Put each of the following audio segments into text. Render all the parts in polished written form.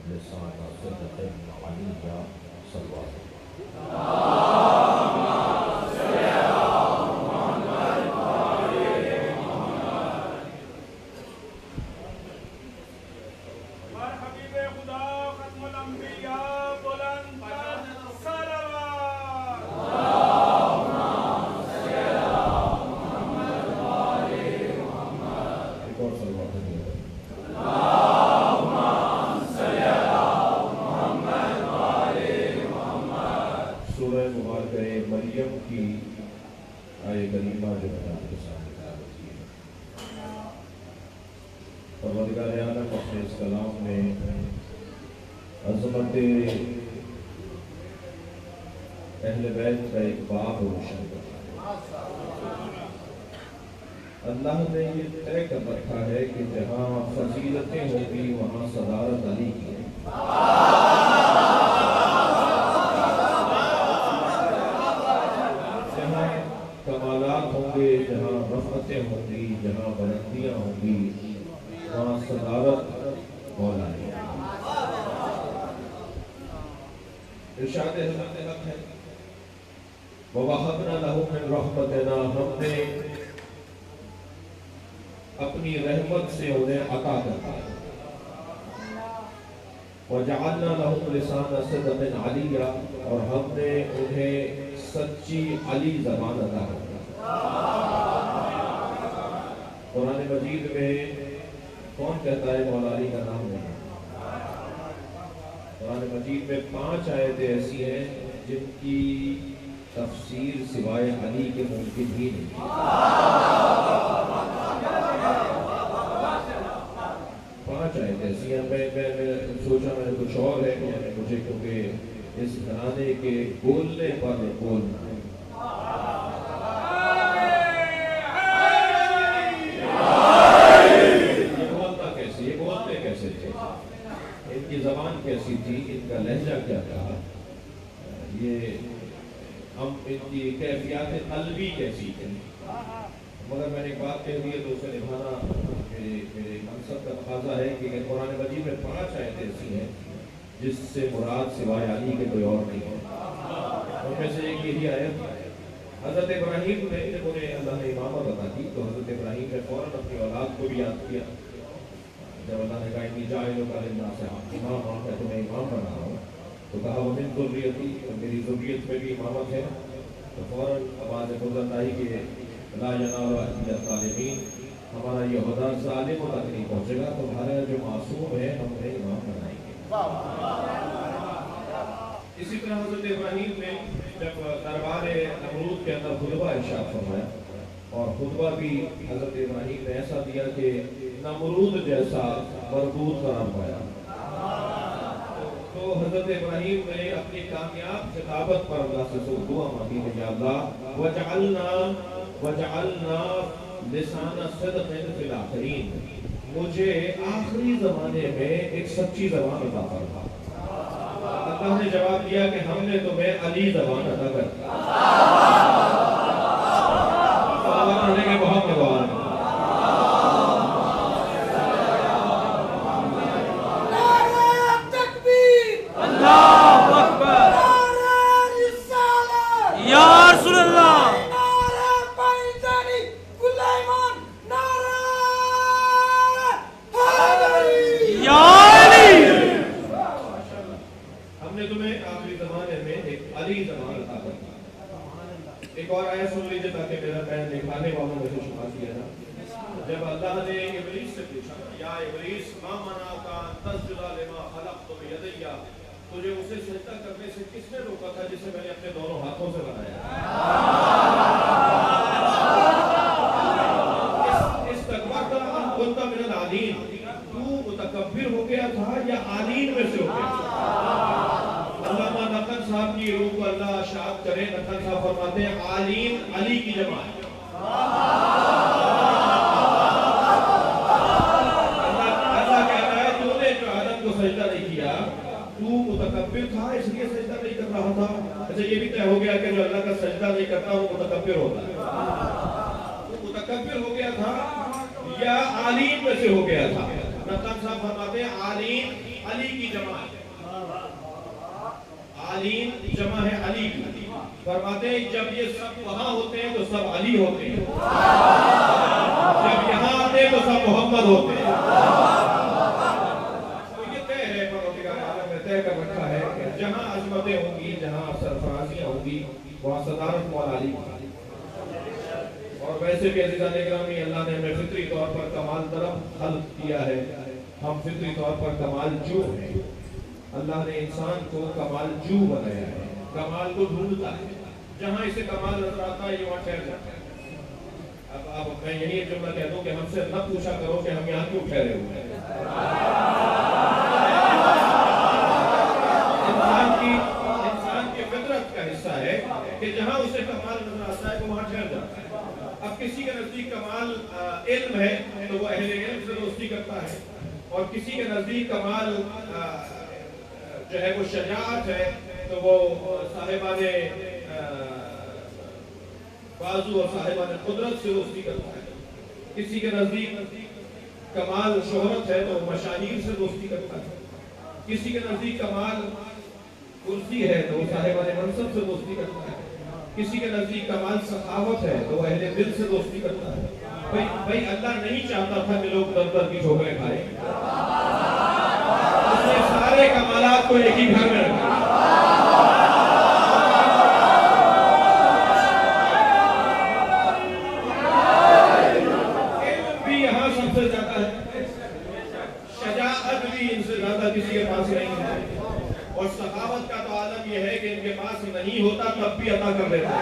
لسان صدق علیا صلوات پروردگار عالم اپنے اس کلام میں عظمت اہل بیت کا ایک باب روشن کرتا ہے۔ اللہ نے یہ طے کر رکھا ہے کہ جہاں فضیلتیں ہوں گی وہاں صدارت علی کی ہے۔ جہاں کمالات ہوں گے، جہاں رفعتیں ہوں گی، جہاں بلندیاں ہوں گی، وہاں صدارت مولا ہے۔ ارشاد حضرت حق ہے وَوَهَبْنَا لَهُ مِنْ رَحْمَتِنَا، ہم نے اپنی رحمت سے انہیں عطا کرتا ہے۔ وَجَعَلْنَا لَهُمْ لِسَانَ صِدْقٍ عَلِيًّا، اور ہم نے انہیں سچی علی زبان عطا کرتا ہے۔ قرآن مجید میں کون کہتا ہے مولا علی کا نام نہیں؟ قرآن مجید میں 5 آیتیں ایسی ہیں جن کی تفسیر سوائے علی کے ممکن ہی نہیں۔ 5 آیتیں ایسی ہیں۔ میں سوچا میں نے کچھ اور ہے، مجھے کیونکہ اس گھرانے کے بولنے پر بولنا ہے۔ ان کی زبان کیسی تھی، ان کا لہجہ کیا تھا، یہ ہم ان کی کیفیات قلبی کیسی تھی۔ مگر میں نے ایک بات کہہ دی ہے تو اسے نبھانا میرے منصب کا تقاضا ہے کہ قرآن مجید میں 5 آیتیں ایسی ہیں جس سے مراد سوائے علی کے کوئی اور نہیں ہے۔ ان میں سے ایک یہی آیت حضرت ابراہیم نے انہیں اللہ نے امامت عطا کی تو حضرت ابراہیم نے فوراً اپنی اولاد کو بھی یاد کیا۔ جب اللہ نے کہا انی جاعلک للناس اماما، میں تمہیں امام بنا رہا ہوں، تو کہا ومن ذریتی، میری ذریت میں بھی امامت ہے۔ تو فوراً آواز بلند آئی کہ لا ینال عہد الظالمین، ہمارا یہ عہدہ ظالموں تک نہیں پہنچے گا، تمہارا جو معصوم ہے ہم انہیں امام بنائیں گے۔ اسی طرح حضرت ابراہیم نے جب دربار نمرود کے اندر خطبہ ارشاد فرمایا، اور خطبہ بھی حضرت ابراہیم نے ایسا دیا کہ نمرود جیسا مربوط قرار پایا۔ تو حضرت ابراہیم نے اپنی کامیاب خطابت پر اللہ سے دعا مانگی کہ یا اللہ وجعلنا لسان صدق فی الآخرین، مجھے آخری زمانے میں ایک سچی زبان عطا فرما۔ اللہ نے جواب دیا کہ ہم نے تمہیں علی زبان عطا کر دی۔ بہت مبارک۔ ایک اور آیت سن لیجئے تاکہ میرا پیر دکھانے والوں میں سے شمار کیا نا۔ جب اللہ نے ابلیس سے پوچھا یا ابلیس ما منعک ان تسجد لما خلقت بیدی، تجھے اسے سجدہ کرنے سے کس نے روکا تھا جسے میں نے اپنے دونوں ہاتھوں سے بنایا؟ استکبرت ام کنت من العالین، تو متکبر ہو گیا تھا یا عالین میں سے ہو گیا تھا؟ علامہ نقل صاحب کی روح کو اللہ شاد کرے، نقل صاحب فرماتے ہیں عالین علی کی جمع ہے۔ اللہ کہتا ہے تو نے جو آدم کو سجدہ نہیں کیا، تو متکبر تھا اس لیے سجدہ نہیں کر رہا تھا۔ اچھا یہ بھی طے ہو گیا کہ جو اللہ کا سجدہ نہیں کرتا وہ متکبر ہوتا ہے۔ وہ متکبر ہو گیا تھا یا عالین میں سے ہو گیا تھا؟ نقل صاحب فرماتے ہیں عالین علی کی جمع ہے، عالین جمع ہے علی کی. فرماتے ہیں جب یہ سب وہاں ہوتے ہیں تو سب علی ہوتے ہیں، جب یہاں آتے ہیں تو سب محمد ہوتے ہیں. تو یہ طے ہے، پروردگار عالم نے طے کر رکھا ہے کہ جہاں عظمتیں ہوں گی، جہاں سرفرازیاں ہوں گی، وہاں صدارت مولا علی. اور ویسے بھی عزیزان اکرامی، اللہ نے ہمیں فطری طور پر کمال طلب خلق کیا ہے. ہم فطری طور پر کمال جو ہیں. اللہ نے انسان کو کمال جو بنایا ہے، کمال کو ڈھونڈتا ہے، جہاں اسے کمال نظر آتا ہے یہ وہاں ٹھہر جاتا ہے. اب میں یہی ایک جملہ کہتا ہوں کہ ہم سے نہ پوچھا کرو کہ ہم یہاں کیوں ٹھہرے ہوئے ہیں. انسان کی فطرت کا حصہ ہے کہ جہاں اسے کمال نظر آتا ہے وہ وہاں ٹھہر جاتا ہے. اب کسی کے نزدیک کمال علم ہے تو وہ اہل علم سے دوستی کرتا ہے، اور کسی کے نزدیک کمال جو ہے وہ شجاعت ہے تو وہ صاحبان بازو اور صاحبان قدرت سے دوستی کرتا ہے. کسی کے نزدیک کمال شہرت ہے تو وہ مشاہیر سے دوستی کرتا ہے. کسی کے نزدیک کمال کرسی ہے تو وہ صاحبان منصب سے دوستی کرتا ہے. کسی کے نزدیک کمال سخاوت ہے تو وہ اہل دل سے دوستی کرتا ہے. بھائی اللہ نہیں چاہتا تھا کہ لوگ در در کی ٹھوکریں کھائیں، اس نے سارے کمالات کو ایک ہی گھر میں رکھا. علم بھی یہاں سب سے زیادہ ہے، شجاعت بھی ان سے زیادہ کسی کے پاس نہیں ہے، اور سخاوت کا تو عالم یہ ہے کہ ان کے پاس نہیں ہوتا تب بھی عطا کر دیتا ہے.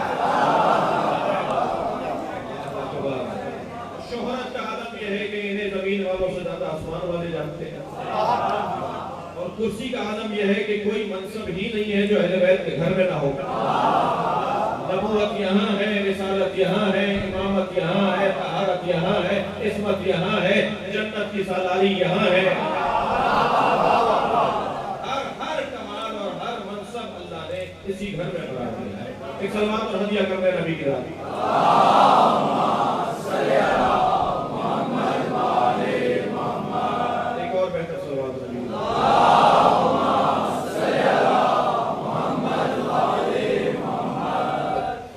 شہرت کا عالم یہ ہے کہ انہیں زمین والوں سے زیادہ آسمان والے جانتے ہیں. اور کرسی کا عالم یہ ہے کہ کوئی منصب ہی نہیں ہے جو اہل بیت کے گھر میں نہ ہو. نبوت یہاں ہے، رسالت یہاں ہے، امامت یہاں ہے، طہارت یہاں ہے، عصمت یہاں ہے، جنت کی سالاری یہاں ہے. ہر کمال اور ہر منصب اللہ نے اسی گھر میں قرار دیا ہے. ایک سلوات اور ہدیہ کر دیں نبی کی رات. ایک اور بہتر سلوات نبی.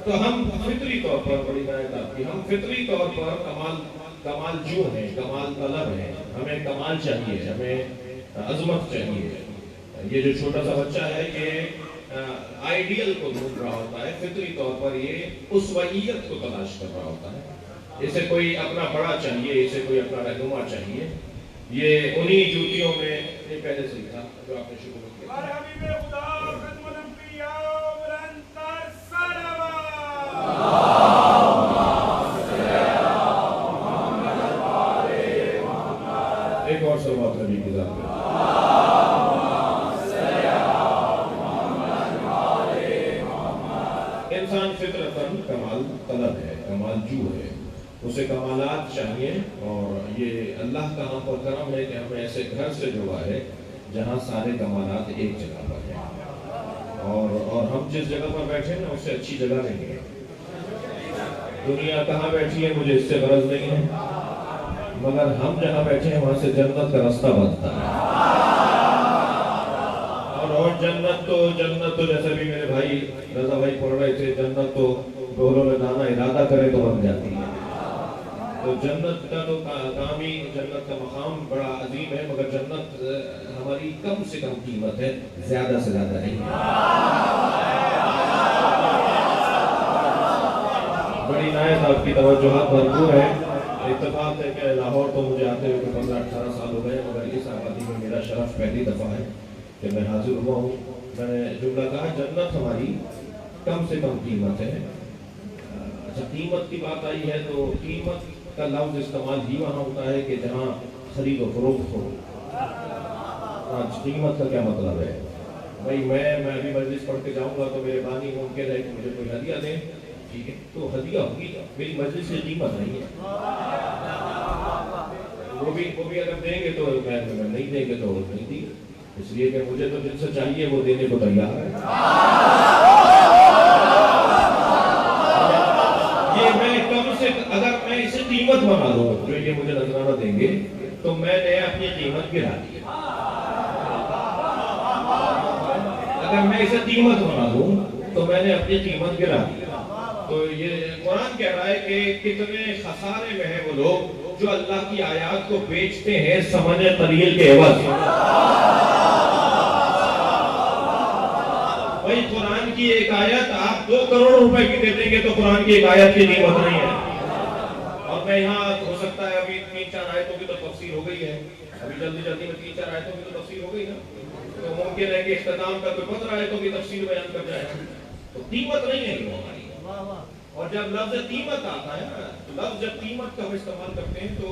تو ہم فطری طور پر بڑی نایت آپ کی، ہم فطری طور پر کمال جو ہے، کمال طلب ہے. ہمیں کمال چاہیے، ہمیں عظمت چاہیے. یہ جو چھوٹا سا بچہ ہے یہ آئیڈیل کو ڈھونڈ رہا ہوتا ہے، فطری طور پر یہ اسوئیت کو تلاش کر رہا ہوتا ہے. اسے کوئی اپنا بڑا چاہیے، اسے کوئی اپنا رہنما چاہیے. یہ انہی جوتیوں میں یہ پہلے سے تھا جو آپ نے شروع کیا. ایک اور سلوات نبی کی ذات پہ. انسان فطرتاً کمال طلب ہے، کمال جو ہے، اسے کمالات چاہیے. اور یہ اللہ کا ہم پر کرم ہے کہ ہمیں ایسے گھر سے جڑا ہے جہاں سارے کمالات ایک جگہ پر ہیں. اور ہم جس جگہ پر بیٹھے نا اس سے اچھی جگہ نہیں ہے. دنیا کہاں بیٹھی ہے مجھے اس سے غرض نہیں ہے، مگر ہم جہاں بیٹھے ہیں وہاں سے جنت کا رستہ بنتا ہے. اور جنت تو جیسے بھی میرے بھائی رضا بھائی پڑھ رہے تھے، جنت تو ڈولوں میں دانا ارادہ کرے تو بن جاتی ہے. تو جنت کا تو کام ہی، جنت کا مقام بڑا عظیم ہے، مگر جنت ہماری کم سے کم قیمت ہے، زیادہ سے زیادہ نہیں ہے. بڑی نایت آپ کی توجہات بھرپور ہے. اتفاق ہے کہ لاہور تو مجھے آتے ہوئے 15-18 سال ہو گئے، مگر اس آبادی میں میرا شرف پہلی دفعہ ہے کہ میں حاضر ہوا ہوں. میں نے جملہ کہا جنت ہماری کم سے کم قیمت ہے. اچھا، قیمت کی بات آئی ہے تو قیمت کا لفظ استعمال ہی وہاں ہوتا ہے کہ جہاں خرید و فروخت ہو. آج قیمت کا کیا مطلب ہے؟ بھائی میں بھی مجلس پڑھ کے جاؤں گا تو میرے بانی ممکن ہے کہ مجھے کوئی ہدیہ دیں، ٹھیک ہے، تو ہدیہ ہوگی، میری مجلس سے قیمت نہیں ہے. وہ بھی اگر دیں گے تو میں نہیں دیں گے تو نہیں دی. اس لیے کہ مجھے تو جن سے چاہیے وہ دینے کو تیار ہے. یہ میں کم سے اگر میں اسے قیمت بنا دوں جو یہ مجھے نذرانہ دیں گے تو میں نے اپنی قیمت گرا دی. اگر میں اسے قیمت بنا دوں تو میں نے اپنی قیمت گرا دی۔ تو یہ قرآن کہہ رہا ہے کہ کتنے خسارے میں ہیں وہ لوگ جو اللہ کی آیات کو بیچتے ہیں ثمن قلیل کے عوض۔ بھائی قرآن کی ایک آیت آپ 2 کروڑ روپے کی دے دیں گے تو قرآن کی ایک آیت کی قیمت نہیں ہے۔ اور میں یہاں ہو سکتا ہے ابھی 3-4 آیتوں کی تو تفسیر ہو گئی ہے، ابھی جلدی میں 3-4 آیتوں کی تو تفسیر ہو گئی نا، تو ممکن ہے کہ اختتام کا کوئی 15 آیتوں کی تفسیر بیان کر جائے، تو قیمت نہیں ہے وہ ہماری۔ اور جب لفظ قیمت آتا ہے نا، لفظ جب قیمت کا ہم استعمال کرتے ہیں تو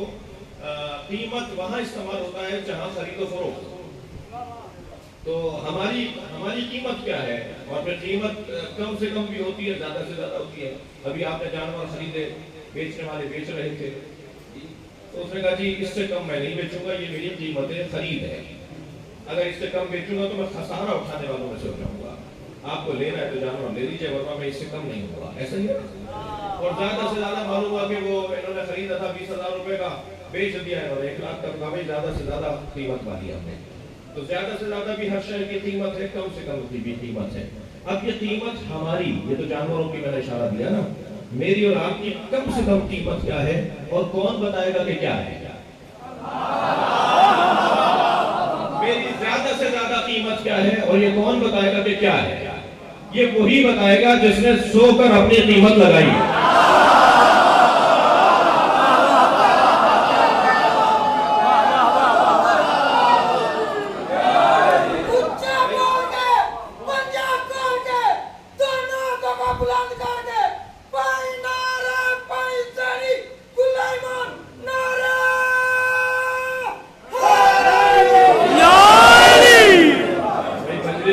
قیمت وہاں استعمال ہوتا ہے جہاں خرید و فروخت۔ تو ہماری قیمت کیا ہے؟ اور پھر قیمت کم سے کم بھی ہوتی ہے، زیادہ سے زیادہ ہوتی ہے۔ ابھی آپ نے جانور خریدے، بیچنے والے بیچ رہے تھے، تو اس نے کہا جی اس سے کم میں نہیں بیچوں گا، یہ میری قیمت خرید ہے، اگر اس سے کم بیچوں گا تو میں خسارہ اٹھانے والوں میں سے ہو جاؤں گا۔ آپ کو لینا ہے تو جانور لے لیجیے، ورنہ میں اس سے کم نہیں ہوگا، ایسا ہی ہے۔ اور زیادہ سے زیادہ معلوم ہوا کہ وہ انہوں نے خریدا تھا 20,000 روپے کا، بیچ دیا ہے اور 1 لاکھ کا، بھائی زیادہ سے زیادہ قیمت والی ہم نے۔ تو زیادہ سے زیادہ بھی ہر شے کی قیمت ہے، کم سے کم کی بھی قیمت ہے۔ اب یہ قیمت ہماری، یہ تو جانوروں کی میں نے اشارہ دیا نا، میری اور آپ کی کم سے کم قیمت کیا ہے اور کون بتائے گا کہ کیا ہے؟ میری زیادہ سے زیادہ قیمت کیا ہے اور یہ کون بتائے گا کہ کیا ہے؟ یہ وہی بتائے گا جس نے سو کر اپنی قیمت لگائی ہے۔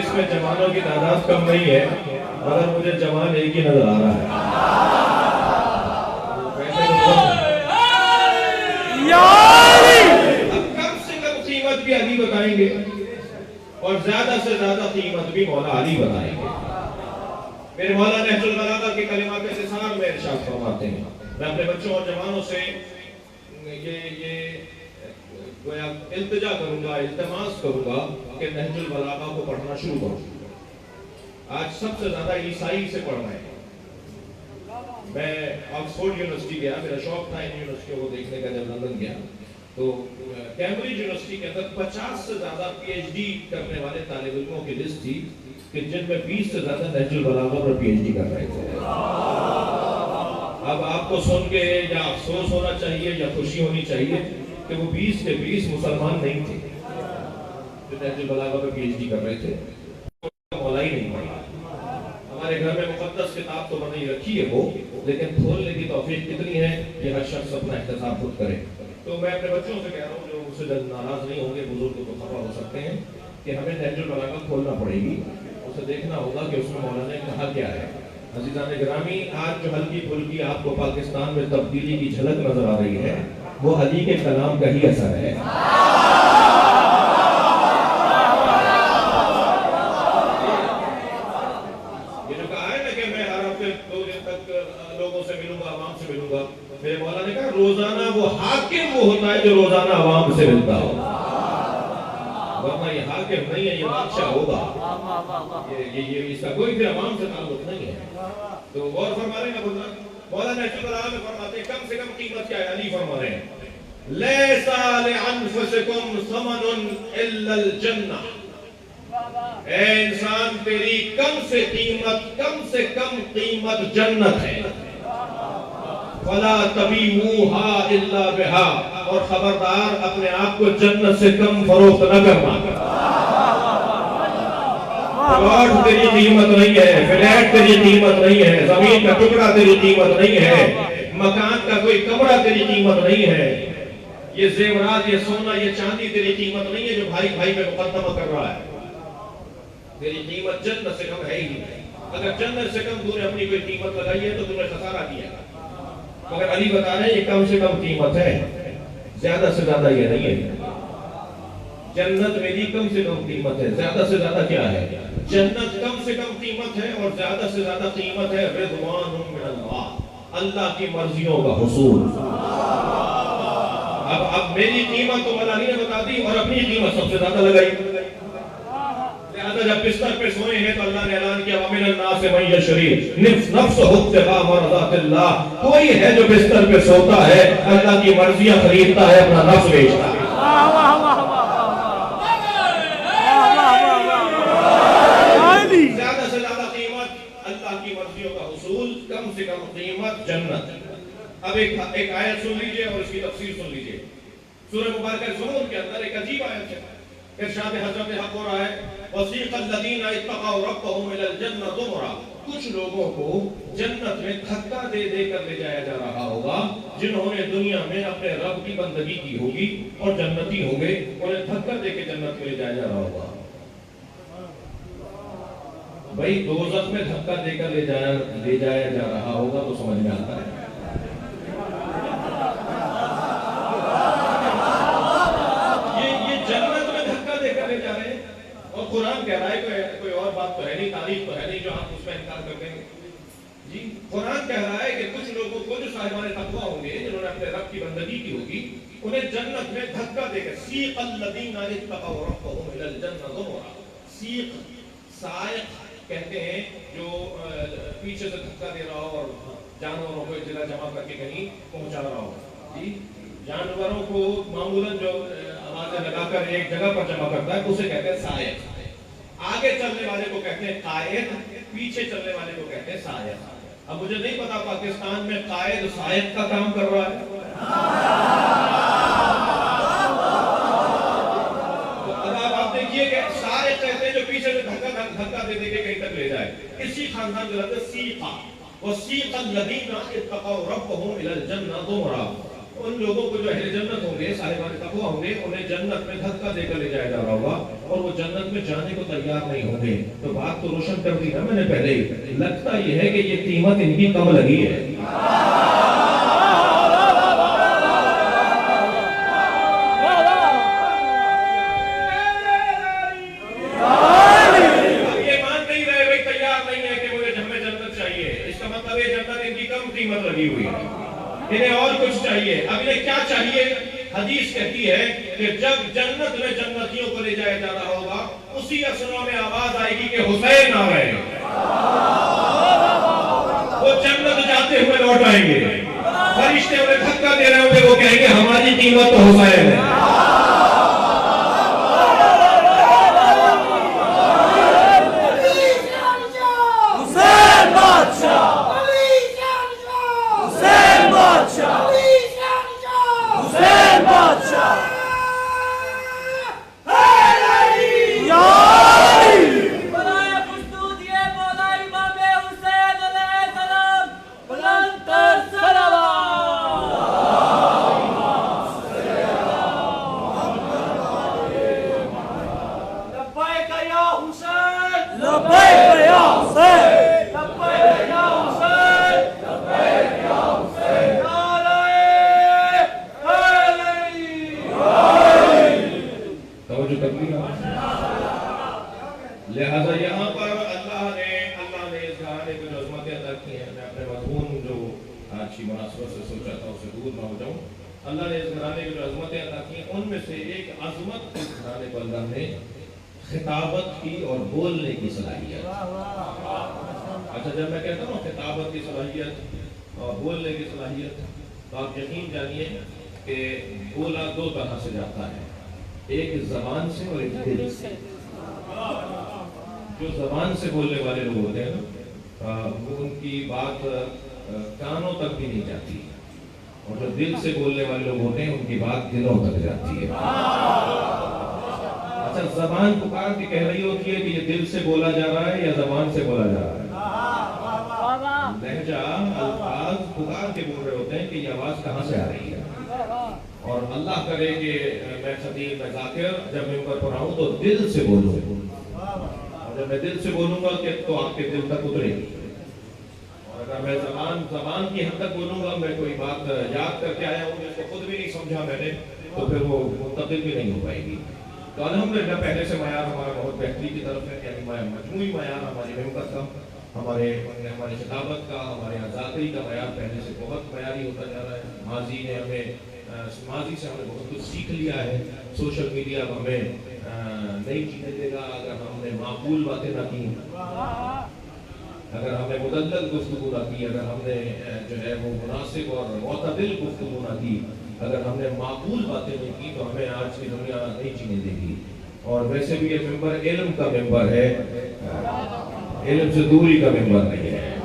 اس میں جوانوں کی تعداد کم نہیں ہے، مگر مجھے جوان ایک ہی نظر آ رہا ہے۔ کم سے کم قیمت بھی علی بتائیں گے اور زیادہ سے زیادہ قیمت بھی مولا علی بتائیں گے۔ میرے مولا نہج البلاغہ کے کلمات اختصار میں ارشاد فرماتے ہیں، میں اپنے بچوں اور جوانوں سے یہ التجا کروں گا، التماس کروں گا کہ نہج البلاغہ کو پڑھنا شروع کروں۔ آج سب سے زیادہ عیسائی سے پڑھ رہے ہیں۔ میں آکسفورڈ یونیورسٹی گیا، میرا شوق تھا ان یونیورسٹیوں کو دیکھنے کا، جب لندن گیا تو کیمبرج یونیورسٹی کے اندر 50 سے زیادہ پی ایچ ڈی کرنے والے طالب علموں کی لسٹ تھی کہ جن میں 20 سے زیادہ نہج البلاغہ پر پی ایچ ڈی کر رہے تھے۔ اب آپ کو سن کے یا افسوس ہونا چاہیے یا خوشی ہونی چاہیے کہ وہ 20 کے 20 مسلمان نہیں تھے جو نہج البلاغہ پر پی ایچ ڈی کر رہے تھے، مولا ہی نہیں پڑھا۔ ہمارے گھر میں مقدس کتاب تو بنائی رکھی ہے وہ، لیکن کھولنے کی توفیق کتنی ہے کہ ہر شخص اپنا احتساب خود کرے۔ تو میں اپنے بچوں سے کہہ رہا ہوں، جو مجھ سے ناراض نہیں ہوں گے، بزرگ تو خفا ہو سکتے ہیں، کہ ہمیں نہج البلاغہ کھولنا پڑے گی، اسے دیکھنا ہوگا کہ اس میں مولانا نے کہا کیا ہے۔ عزیزان گرامی، آج جو ہلکی پھلکی آپ کو پاکستان میں تبدیلی کی جھلک نظر آ رہی ہے، وہ علی کے کلام کا ہی اثر ہے۔ میرے مولا نے کہا روزانہ وہ حاکم وہ ہوتا ہے جو روزانہ عوام سے ملتا ہو، ورنہ یہ حاکم نہیں ہے، یہ بادشاہ ہوگا، یہ اس کا کوئی بھی عوام سے تعلق نہیں ہے۔ تو غور فرما رہے ہیں مولا نہج البلاغہ میں فرماتے ہیں کم سے کم قیمت کیا ہے؟ علی فرما رہے ہیں لیسا لانفسکم ثمن الا الجنہ، اے انسان تیری کم سے کم قیمت جنت ہے۔ فلا تبیعوہا الا بہا، اور خبردار اپنے آپ کو جنت سے کم فروخت نہ کرنا۔ پلاٹ تیری قیمت نہیں ہے، فلیٹ تیری قیمت نہیں ہے، زمین کا ٹکڑا تیری قیمت نہیں ہے، مکان کا کوئی کمرہ تیری قیمت نہیں ہے، یہ زیورات، یہ سونا، یہ چاندی تیری قیمت نہیں ہے جو بھائی بھائی پہ مقدمہ کر رہا ہے۔ تیری قیمت جنت سے کم ہے ہی نہیں۔ اگر جنت سے کم تو نے اپنی کوئی قیمت لگائی ہے تو تمہیں خسارہ کیا ہے۔ مگر علی بتا رہے ہیں یہ کم سے کم قیمت ہے، زیادہ سے زیادہ یہ نہیں ہے۔ جنت میری کم سے کم قیمت ہے، زیادہ سے زیادہ کیا ہے؟ جنت کم سے کم قیمت ہے اور زیادہ سے زیادہ قیمت ہے رضوان من اللہ، اللہ کی مرضیوں کا حصول۔ اب میری قیمت تو مولا علی نے بتا دی اور اپنی قیمت سب سے زیادہ لگائی، لہذا البتہ جب بستر پہ سوئے ہیں تو اللہ نے اعلان کیا وَمِنَ النَّاسِ مَن يَشْرِي نَفْسَهُ ابْتِغَاءَ مَرْضَاتِ اللَّهِ، کوئی ہے جو بستر پہ سوتا ہے اللہ کی مرضیاں خریدتا ہے، اپنا نفس بیچتا ہے۔ زیادہ سے زیادہ قیمت اللہ کی مرضیوں کا حصول، کم سے کم قیمت جنت۔ اب ایک آیت سن لیجئے اور اس کی تفسیر سن لیجئے۔ سورہ مبارکہ زمر کے اندر ایک عجیب آیت ہے، ارشاد حضرت حق ہو رہا ہے وَسِيقَ الَّذِينَ اتَّقَوْا رَبَّهُمْ إِلَى الْجَنَّةِ زُمَرًا، کچھ لوگوں کو جنت میں دھکا دے دے کر لے جایا جا رہا ہوگا جنہوں نے دنیا میں اپنے رب کی بندگی کی ہوگی اور جنتی ہوں گے، انہیں دھکا دے کے جنت میں لے جایا جا رہا ہوگا۔ بھائی دوزخ میں دھکا دے کر لے جایا جا رہا ہوگا تو سمجھ میں آتا ہے۔ قرآن کہہ رہا ہے کوئی اور بات تو ہے نہیں، تاریخ تو ہے نہیں جو ہم اس میں انکار کر دیں گے۔ جی قرآن کہہ رہا ہے کہ کچھ لوگوں کو جو صاحبان تقویٰ ہوں گے، جنہوں نے اپنے رب کی بندگی کی ہوگی، انہیں جنت میں دھکا دے کر سیق الذین اتقوا ربهم الی الجنہ زمرا، سیق سائق کہتے ہیں جو پیچھے سے دھکا دے رہا ہو اور جانوروں کو ایک جگہ جمع کر کے کہیں پہنچا رہا ہو۔ جی جانوروں کو معمولاً جو آوازیں لگا کر ایک جگہ پر جمع کرتا ہے اسے کہتے ہیں سائق۔ آگے چلنے والے کو کہتے ہیں قائد، پیچھے چلنے والے کو کہتے ہیں سائق۔ اب مجھے نہیں پتا پاکستان میں قائد سائق کا کام کر رہا ہے، اب آپ دیکھیے کہ سائق کہتے ہیں جو پیچھے سے دھکا دے دے کے کہیں تک لے جائے۔ اسی خاندان جو رہتے سیقا وَسِيقَ الَّذِينَ اتَّقَوْا رَبَّهُمْ إِلَى الْجَنَّةِ زُمَرًا، ان لوگوں کو جو اہل جنت ہوں گے، صاحبان تقویٰ ہوں گے، انہیں جنت میں دھکا دے کر لے جایا جا رہا ہوگا اور وہ جنت میں جانے کو تیار نہیں ہوں گے۔ تو بات تو روشن کر دی نا میں نے پہلے ہی، لگتا یہ ہے کہ یہ قیمت ان کی کم لگی ہے۔ یہ مان نہیں رہے بھائی، تیار نہیں ہے کہ مجھے ہمیں جنت چاہیے، اس کا مطلب یہ جنت ان کی کم قیمت لگی ہوئی ہے، انہیں اور کچھ چاہیے۔ اب انہیں کیا چاہیے؟ حدیث کہتی ہے کہ جب جنت میں جنتیوں کو لے جایا جا رہا ہوگا، اسی اسروں میں آواز آئے گی کہ حسین آ رہے ہیں، وہ جنت جاتے ہوئے لوٹ آئیں گے، فرشتے انہیں دھکا دے رہے ہوں گے، وہ کہیں گے ہماری قیمت تو حسین ہے۔ لہذا یہاں پر اللہ نے اس گھرانے کو جو عظمتیں عطا کی ہیں، میں اپنے مضمون جو آج کی مناسبت سے سوچا تھا اسے دور نہ ہو جاؤں، اللہ نے اس گھرانے کو جو عظمتیں عطا کی ہیں ان میں سے ایک عظمت اس گھرانے کو اللہ نے خطابت کی اور بولنے کی صلاحیت۔ اچھا جب میں کہتا ہوں خطابت کی صلاحیت اور بولنے کی صلاحیت، تو آپ یقین جانیے کہ بولا دو طرح سے جاتا ہے، ایک زبان سے اور ایک دل سے۔ جو زبان سے بولنے والے لوگ ہوتے ہیں نا، ان کی بات کانوں تک بھی نہیں جاتی، اور جو دل سے بولنے والے لوگ ہوتے ہیں ان کی بات دلوں تک جاتی ہے۔ اچھا زبان پکار کے کہہ رہی ہوتی ہے کہ یہ دل سے بولا جا رہا ہے یا زبان سے بولا جا رہا ہے؟ لہجہ الفاظ پکار کے بول رہے ہوتے ہیں کہ یہ آواز کہاں سے آ رہی ہے۔ اور اللہ کرے کہ میں خطیب میں ذاکر جب ممبر پر آؤں تو دل سے بولوں، اور جب میں دل سے بولوں گا تو آپ کے دل تک اترے گی، اور اگر میں زبان کی حد تک بولوں گا، میں کوئی بات یاد کر کے آیا ہوں جس کو خود بھی نہیں سمجھا میں نے، تو پھر وہ منتقل بھی نہیں ہو پائے گی۔ تو الحمدللہ پہلے سے معیار ہمارا بہت بہتری کی طرف ہے، یعنی مجموعی معیار ہماری ممبر کا، ہماری خطابت کا، ہمارے ذاکری کا معیار پہلے سے بہت معیاری ہوتا جا رہا ہے۔ ماضی سے ہم نے بہت کچھ سیکھ لیا ہے۔ سوشل میڈیا ہمیں نہیں جینے دے گا اگر ہم نے نے معقول باتیں نہ کی، اگر ہم نے مدلل گفتگو نہ کی، اگر ہم نے جو ہے وہ مناسب اور معتدل گفتگو نہ کی، اگر ہم نے معقول باتیں نہیں کی تو ہمیں آج کی دنیا نہیں جینے دے گی۔ اور ویسے بھی یہ ممبر علم کا ممبر ہے، علم سے دوری کا ممبر نہیں ہے۔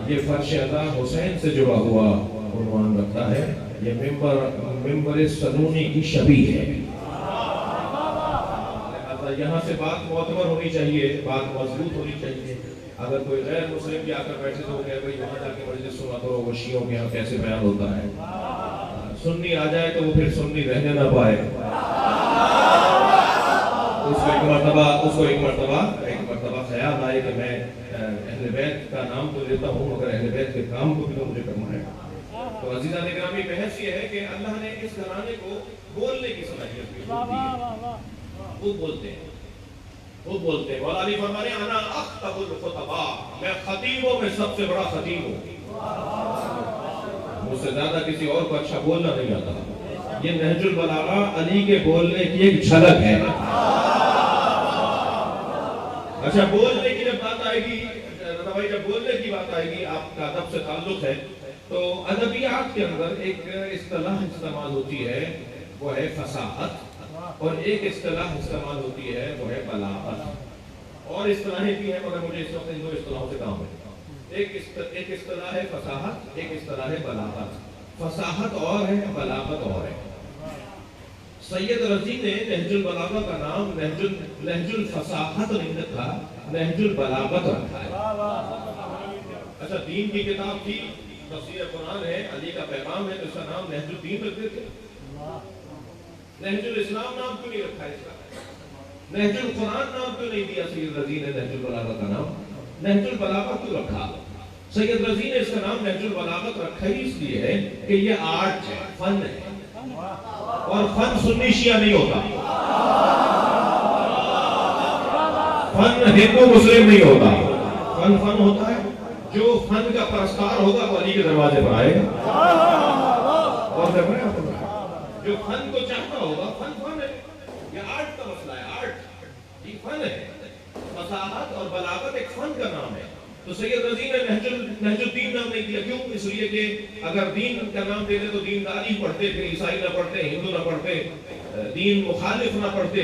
یہ فرش عطا حسین سے جڑا ہوا عنوان رکھتا ہے، یہ ممبر سنونی کی شبیہ ہے۔ یہاں سے بات معتبر ہونی چاہیے، بات مضبوط ہونی چاہیے۔ اگر کوئی غیر مسلم بھی آ کر بیٹھے تو کہ بھائی وہاں جا کے مجلس سنا کرو، وہ شیعوں کے یہاں کیسے بیان ہوتا ہے۔ سنی آ جائے تو وہ پھر سنی رہنے نہ پائے، اس کو ایک مرتبہ خیال آئے کہ میں اہل بیت کا نام تو لیتا ہوں مگر اہل بیت کے کام کو بھی تو مجھے کرنا ہے۔ تو عزیزان اکرامی، بحث یہ ہے کہ اللہ نے اس گھرانے کو بولنے کی صلاحیت دی ہے۔ وہ بولتے ہیں۔ مولا علی فرمانے انا اخطب الخطباء، میں خطیبوں میں سب سے بڑا خطیب ہوں، مجھ سے زیادہ کسی اور کو اچھا بولنا نہیں آتا۔ یہ نہج البلاغہ علی کے بولنے کی ایک جھلک ہے۔ اچھا، بولنے کی جب بات آئے گی، جب بولنے کی بات آئے گی، آپ کا ادب سے تعلق ہے، تو ادبیات کے اندر ایک اصطلاح استعمال ہوتی ہے، وہ ہے فصاحت، اور ایک اصطلاح استعمال ہوتی ہے وہ ہے بلاغت۔ اور اصطلاحیں بھی ہیں مگر مجھے اس وقت ان دو اصطلاحوں سے کام ہے۔ ایک اصطلاح ہے فصاحت، ایک اصطلاح ہے بلاغت۔ فصاحت اور ہے، بلاغت اور ہے۔ سید رضی نے نہج البلاغہ کا نام نہج الفصاحت نہیں رکھا، نہج البلاغت رکھا ہے۔ اچھا، دین کی کتاب تھی، تفسیر قرآن ہے، علی کا پیغام ہے، تو اس کا نام نہج الدین رکھ دیتے۔ نہج الاسلام نام کیوں نہیں رکھا اس کا؟ نہج القرآن نام کیوں نہیں دیا سید رضی نے نہج البلاغہ کا نام؟ نہج البلاغہ کیوں رکھا؟ سید رضی نے اس کا نام نہج البلاغہ رکھا ہی اس لیے ہے کہ یہ آرٹ ہے، فن ہے، اور فن سنی شیعہ نہیں ہوتا، فن ہندو مسلم نہیں ہوتا، فن ہوتا ہے جو فن کا پرستار ہوگا وہ علی کے دروازے پر آئے گا، اور جو فن کو چاہتا ہوگا، فن ہے، یہ آرٹ کا مسئلہ ہے، آرٹ یہ فن ہے۔ فصاحت اور بلاغت ایک فن کا نام ہے۔ تو سید رضی نے نہج الدین نام نہیں دیا، کیوں؟ اس لیے کہ اگر دین کا نام دیتے تو دینداری پڑھتے تھے، عیسائی نہ پڑھتے، ہندو نہ پڑھتے، دین مخالف نہ پڑھتے۔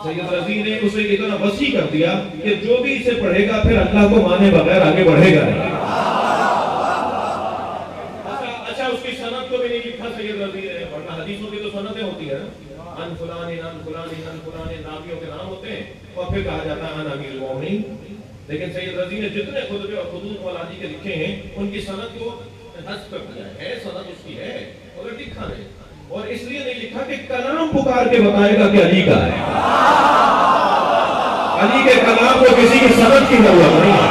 سید رضی نے اسے اتنا وسیع کر دیا کہ جو بھی اسے پڑھے گا پھر اللہ کو مانے بغیر آگے بڑھے گا نہیں۔ اچھا، اس کی سند کو بھی نہیں لکھا سید رضی نے، ورنہ حدیثوں کی تو سندیں ہوتی ہیں، ان فلان ان فلان ان فلان، نابیوں کے نام ہوتے ہیں اور پھر کہا جاتا ہے ان امیر المومنین۔ لیکن سید رضی نے جتنے خطبے اور خطوط مولا علی کے لکھے ہیں ان کی سند کو حذف کر دیا ہے، سند اس کی ہے مگر لکھا نہیں، اور اس لیے نہیں لکھا کہ کلام پکار کے بتائے گا کہ علی کا ہے، علی کے کلام کو کسی کی سند کی ضرورت نہیں ہے۔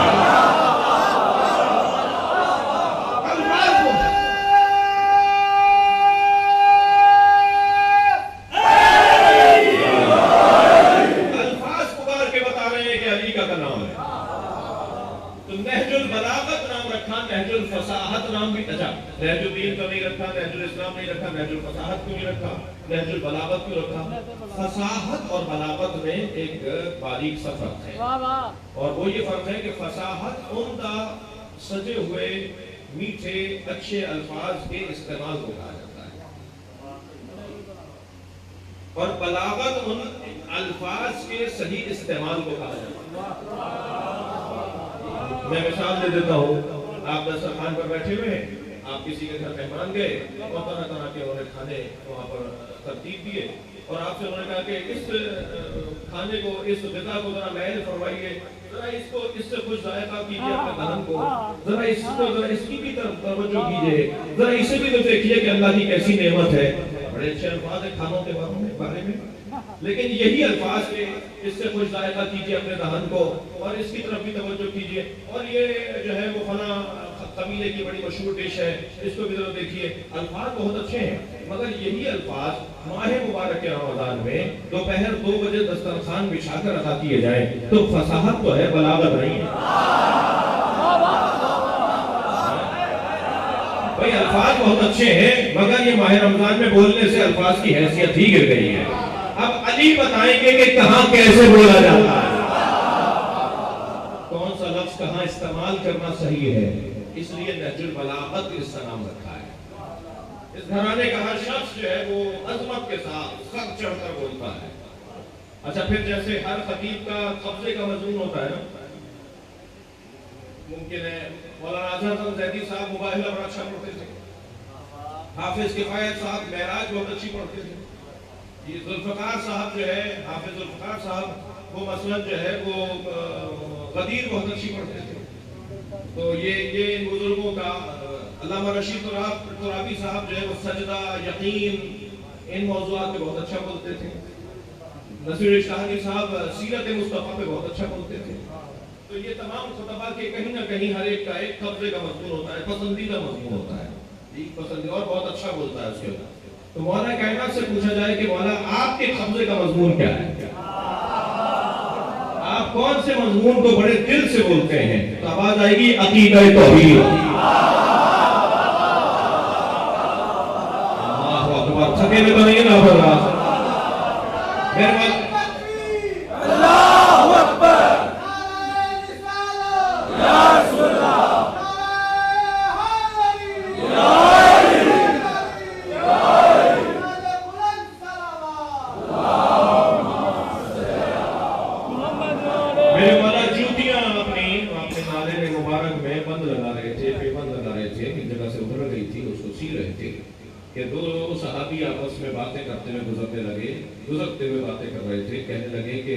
نہج الدین کا نہیں رکھا، نہج الاسلام نہیں رکھا، نہج الفصاحت کیوں نہیں رکھا، نہج البلاغت کیوں رکھا؟ فصاحت اور بلاغت میں ایک باریک سا فرق ہے، اور وہ یہ فرق ہے کہ فصاحت عمدہ سجے ہوئے میٹھے اچھے الفاظ کے استعمال کو کہا جاتا ہے، اور بلاغت ان الفاظ کے صحیح استعمال کو کہا جاتا ہے۔ میں مثال دے دیتا ہوں، آپ دسترخوان پر بیٹھے ہوئے ہیں، آپ کسی کے گھر مہمان گئے اور طرح طرح کے انہوں نے کھانے وہاں پر ترتیب دیے، اور آپ سے انہوں نے کہا کہ اس کھانے کو، اس غذا کو ذرا میل فرمائیے، ذرا اس سے کچھ ذائقہ کیجیے اپنے دہن کو، ذرا اس کی بھی طرف توجہ کیجیے، ذرا اسے بھی تو دیکھیے کہ اللہ کی کیسی نعمت ہے۔ بڑے اچھے الفاظ ہیں کھانوں کے بارے میں، لیکن یہی الفاظ کے اس سے کچھ ذائقہ کیجیے اپنے دہن کو، اور اس کی طرف بھی توجہ کیجیے، اور یہ جو ہے وہ فلاں قبیلے کی بڑی مشہور ڈش ہے، اس کو بھی ذرا دیکھیے۔ الفاظ بہت اچھے ہیں مگر یہی الفاظ ماہ مبارک رمضان میں دوپہر 2 بجے دسترخوان بچھا کر ادا کیے جائیں تو فصاحت تو ہے، بلاغت نہیں ہے۔ بھئی الفاظ بہت اچھے ہیں مگر یہ ماہ رمضان میں بولنے سے الفاظ کی حیثیت ہی گر گئی ہے۔ اب علی بتائیں گے کہ کہاں کیسے بولا جاتا کہاں استعمال کرنا صحیح ہے، اس لیے نہج البلاغت اس کا نام رکھا ہے۔ اس گھرانے کا ہر شخص جو ہے وہ عظمت کے ساتھ سر چڑھ کر بولتا ہے۔ اچھا پھر جیسے ہر خطیب کا قبضے کا مضمون ہوتا ہے نا، ممکن ہے مولانا اظہر حسن زیدی صاحب مباہلہ بڑا اچھا پڑھتے تھے، حافظ کفایت صاحب معراج بہت اچھی پڑھتے تھے، یہ ذوالفقار صاحب جو ہے، حافظ ذوالفقار صاحب وہ مثلا جو ہے وہ غدیر بہت اچھی پڑھتے تھے۔ تو یہ ان بزرگوں کا، علامہ رشید ترابی صاحب جو ہے وہ سجدہ، یقین، ان موضوعات پہ بہت اچھا بولتے تھے۔ نصیر اشتہانی صاحب سیرت مصطفیٰ پہ بہت اچھا بولتے تھے۔ تو یہ تمام خطبہ کے کہیں نہ کہیں ہر ایک کا ایک قبضے کا مضمون ہوتا ہے، پسندیدہ مضمون ہوتا ہے، پسندیدہ اور بہت اچھا بولتا ہے اس کے بعد۔ تو مولانا کائنات سے پوچھا جائے کہ مولا آپ کے قبضے کا مضمون کیا ہے، آپ کون سے مضمون کو بڑے دل سے بولتے ہیں؟ تو آواز آئے گی عقیدہ توحید۔ اللہ اکبر، تھکے میں تو نہیں نہ ہو رہا؟ اللہ اکبر، یا رسول اللہ، میرے مولا جوتیاں اپنے نالے میں مبارک میں بند لگا رہے تھے، پیبند لگا رہے تھے، ایک جگہ سے ابھر گئی تھی، اس کو سی رہے تھے کہ دو صحابی آپس میں باتیں کرتے ہوئے گزرتے ہوئے باتیں کر رہے تھے، کہنے لگے کہ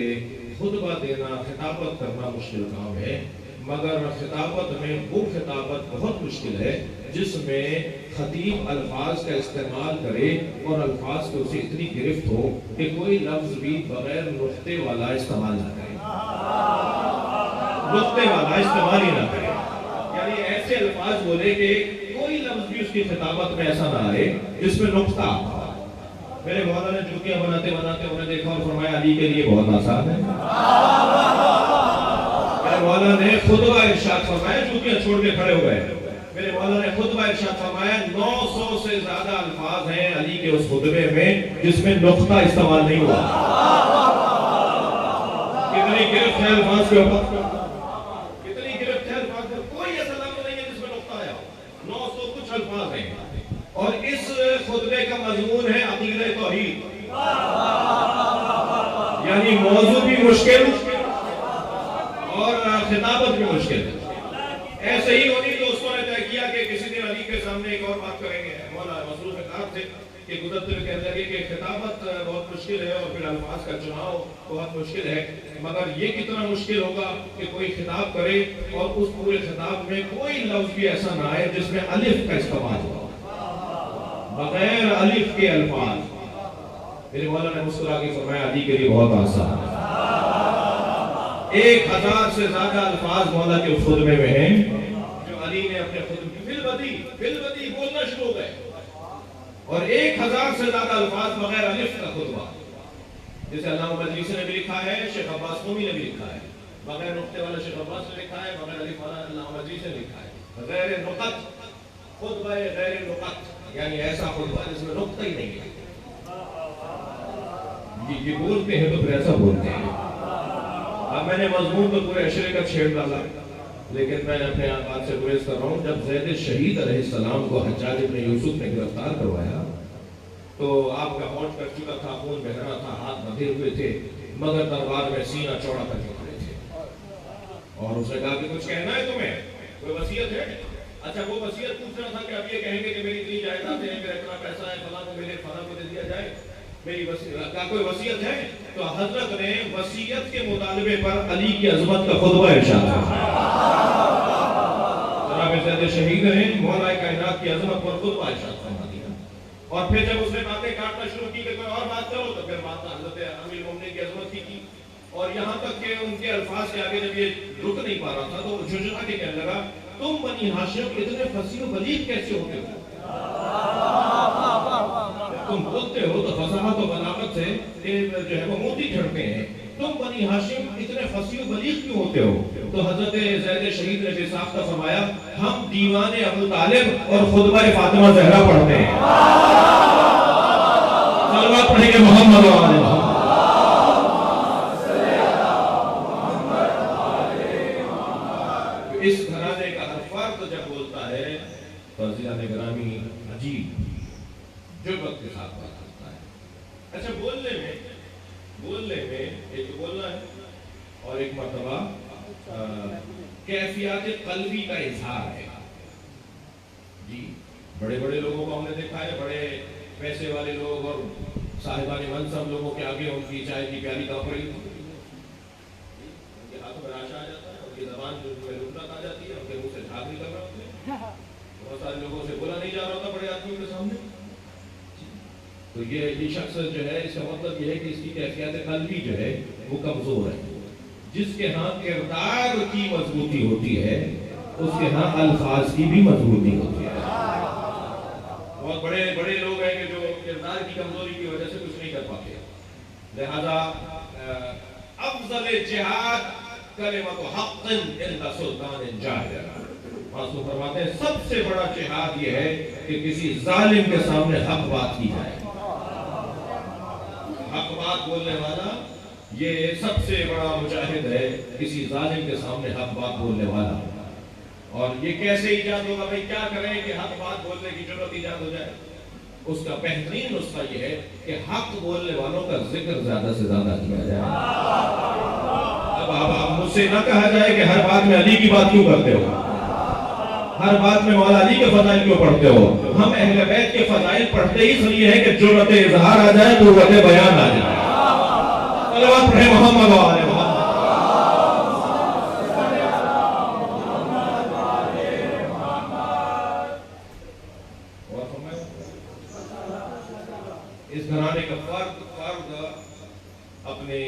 خطبہ دینا، خطابت کرنا مشکل کام ہے، مگر خطابت میں وہ خطابت بہت مشکل ہے جس میں خطیب الفاظ کا استعمال کرے اور الفاظ کو اسے اتنی گرفت ہو کہ کوئی لفظ بھی بغیر نقطے والا استعمال نہ کرے، نقطے والا استعمال ہی نہ کرے، یعنی ایسے الفاظ بولے کہ کوئی لفظ بھی اس کی خطابت میں ایسا نہ آئے جس میں نقطہ۔ میرے مولا نے جوتیاں بناتے بناتے انہیں دیکھا اور فرمایا علی کے لیے بہت آسان ہے۔ میرے مولا نے خطبہ ارشاد فرمایا، جوتیاں چھوڑ کے کھڑے ہوئے، میرے مولا نے خطبہ ارشاد فرمایا 900 سے زیادہ الفاظ ہیں علی کے اس خطبے میں جس میں نقطہ استعمال نہیں ہوا۔ کتنی گرفت ہے الفاظ کے اوپر، کتنی گرفت ہے الفاظ کے اوپر، کوئی ایسا لفظ نہیں ہے جس میں نقطہ آیا، 900 کچھ الفاظ ہیں، اور اس خطبے کا مضمون ہے عقیدہ توحید، یعنی موضوع بھی مشکل اور خطابت بھی مشکل۔ ایسے ہی انہی دوستوں نے طے کیا کہ کسی دن علی کے سامنے ایک اور بات کریں گے، مولا مصروف کار تھے کہ گزرتے ہوئے کہنے لگے کہ خطابت بہت مشکل ہے اور پھر الفاظ کا چناؤ بہت مشکل ہے، مگر یہ کتنا مشکل ہوگا کہ کوئی خطاب کرے اور اس پورے خطاب میں کوئی لفظ بھی ایسا نہ آئے جس میں الف کا استعمال ہو، بغیر الف کے الفاظ۔ میرے مولا نے مسکرا کے فرمایا علی کے لیے بہت آسان ہے۔ 1000 سے زیادہ الفاظ مولا کے خطبے میں ہیں جو علی نے اپنے خطبے فلبدی بولنا شروع ہو گئے، اور 1000 سے زیادہ الفاظ بغیر الف کا خطبہ، جسے علامہ مجلسی نے بھی لکھا ہے، شیخ عباس قومی نے بھی لکھا ہے، بغیر نقطے والا شیخ عباس نے لکھا ہے، بغیر الف والا علامہ مجلسی نے لکھا ہے، غیر نقط، خطبہ غیر نقط، یعنی ایسا خطبہ جس میں نقطہ ہی نہیں ہے۔ یہ بولتے ہیں تو پھر ایسا بولتے ہیں۔ اب میں نے مضمون تو پورے عشرے کا چھیڑ ڈالا، لیکن میں اپنے بات سے گریز کر رہا ہوں۔ جب زید شہید علیہ السلام کو حجاج ابن یوسف نے گرفتار کروایا تو آپ کا ہونٹ کر چکا تھا، خون بہہ رہا تھا، ہاتھ بندھے ہوئے تھے، مگر دربار میں سینہ چوڑا کر کے کھڑے تھے، اور اس نے کہا کہ کچھ کہنا ہے تمہیں، کوئی وصیت ہے؟ اچھا وہ وصیت پوچھنا تھا کہ اب یہ کہیں گے کہ میری اتنی جائیداد ہے، میرا اتنا پیسہ ہے، فلاں کو ملے، فلاں کو دے دیا جائے، میری وصیت کا کوئی وصیت ہے؟ تو حضرت نے وصیت کے مطالبے پر علی کی عظمت کا خطبہ ارشاد فرمایا۔ جناب زید شہید نے مولا کائنات کی عظمت پر خطبہ ارشاد فرما دیا، اور پھر جب اس نے باتیں کاٹنا شروع کی کہ کوئی اور بات کرو، تو پھر بات حضرت امیر المومنین کی عظمت کی، اور یہاں تک کہ ان کے الفاظ کے آگے جب یہ رک نہیں پا رہا تھا تو جھنجھلا کے کہنے لگا تم بنی ہاشم اتنے فصیح و بلیغ کیسے ہوتے ہو؟ تم بولتے ہو تو فصاحت و بلاغت سے جو ہے وہ موتی جھڑتے ہیں، تم بنی ہاشم اتنے فصیح و بلیغ کیوں ہوتے ہو؟ تو حضرت زید شہید نے بے ساختہ فرمایا ہم دیوان ابو طالب اور خطبہ فاطمہ زہرا پڑھتے ہیں۔ صلوات پڑھیں گے محمد و آل محمد۔ جب بولتا ہے تو عزیزان گرامی عجیب جرأت کے ساتھ بات کرتا ہے. اچھا بولنے میں ایک تو بولنا ہے اور ایک مرتبہ کیفیات قلبی کا اظہار ہے. جی بڑے بڑے لوگوں کو ہم نے دیکھا ہے، بڑے پیسے والے لوگ اور صاحبان منصب لوگوں کے آگے ان کی چائے کی پیالی کانپ رہی تھی، ان کے ہاتھ میں راشا آ جاتا ہے، ان کی زبان جو لغت آ جاتی ہے، ان کے منہ سے جھاگ نکل رہا ہوتے ہیں، بہت سارے لوگوں سے بولا نہیں جا رہا ہوتا بڑے آدمیوں کے سامنے. تو یہ شخص جو ہے اس کا مطلب یہ ہے کہ اس کی کیفیت قلبی جو ہے وہ کمزور ہے. جس کے ہاں کردار کی مضبوطی ہوتی ہے اس کے ہاں الفاظ کی بھی مضبوطی ہوتی ہے. بہت بڑے بڑے لوگ ہیں کہ جو کردار کی کمزوری کی وجہ سے کچھ نہیں کر پاتے. لہذا افضل جہاد کلمۃ حق عند سلطان جائر. معصوم فرماتے ہیں سب سے بڑا جہاد یہ ہے کہ کسی ظالم کے سامنے حق بات کی جائے. حق بات بولنے والا یہ سب سے بڑا مجاہد ہے، کسی ظالم کے سامنے حق بات بولنے والا. اور یہ کیسے ایجاد ہوگا؟ بھائی کیا کریں کہ حق بات بولنے کی ضرورت ایجاد ہو جائے؟ اس کا بہترین نسخہ یہ ہے کہ حق بولنے والوں کا ذکر زیادہ سے زیادہ کیا جائے. اب مجھ سے نہ کہا جائے کہ ہر بات میں علی کی بات کیوں کرتے ہو، ہر بات میں مولا علی کے فضائل کیوں پڑھتے ہو. ہم اہل بیت کے فضائل پڑھتے ہی اس لیے ہے کہ جرأت اظہار آ جائے، قوت بیان آ جائے. صلوات پڑھیں محمد و آل محمد. اس گھرانے کا فرد اپنے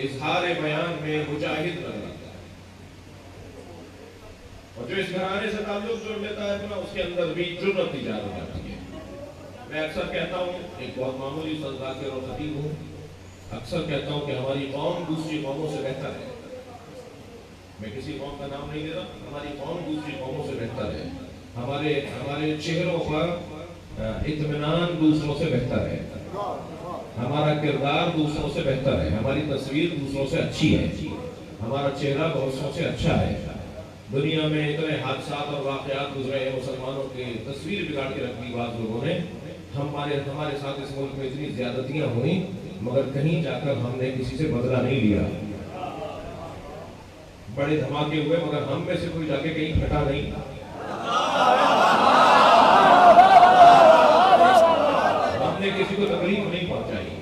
اظہار بیان میں مجاہد نظر آتا ہے، اور جو اس گھرانے سے تعلق جوڑ لیتا ہے اپنا، اس کے اندر بھی جرأت ایجاد ہو جاتی ہے. میں اکثر کہتا ہوں، ایک بہت معمولی سا ذاکر اور خطیب ہوں، اکثر کہتا ہوں کہ ہماری قوم دوسری قوموں سے بہتر ہے. میں کسی قوم کا نام نہیں دے رہا، ہماری قوم دوسری قوموں سے بہتر ہے. ہمارے چہروں پر اطمینان دوسروں سے بہتر ہے، ہمارا کردار دوسروں سے بہتر ہے، ہماری تصویر دوسروں سے اچھی ہے، ہمارا چہرہ دوسروں سے اچھا ہے. دنیا میں اتنے حادثات اور واقعات گزرے ہیں، مسلمانوں کی تصویر بگاڑ کے رکھ دی بعض لوگوں نے. ہمارے ساتھ اس ملک میں اتنی زیادتیاں ہوئیں مگر کہیں جا کر ہم نے کسی سے بدلہ نہیں لیا. بڑے دھماکے ہوئے مگر ہم میں سے کوئی جا کے کہیں پھٹا نہیں. ہم نے کسی کو تکلیف نہیں پہنچائی.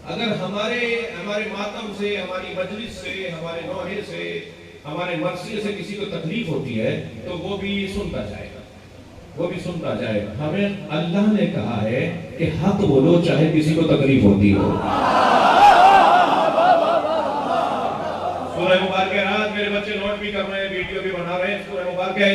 اگر ہمارے ماتم سے، ہماری مجلس سے، ہمارے نوحے سے، ہمارے مرثیے سے کسی کو تکلیف ہوتی ہے تو وہ بھی سنتا جائے گا، وہ بھی سنتا جائے گا. ہمیں اللہ نے کہا ہے کہ حق بولو چاہے کسی کو تکلیف ہوتی ہو. سورہ مبارکہ رات میرے بچے نوٹ بھی کر رہے ہیں، ویڈیو بھی بنا رہے ہیں. سورہ مبارکہ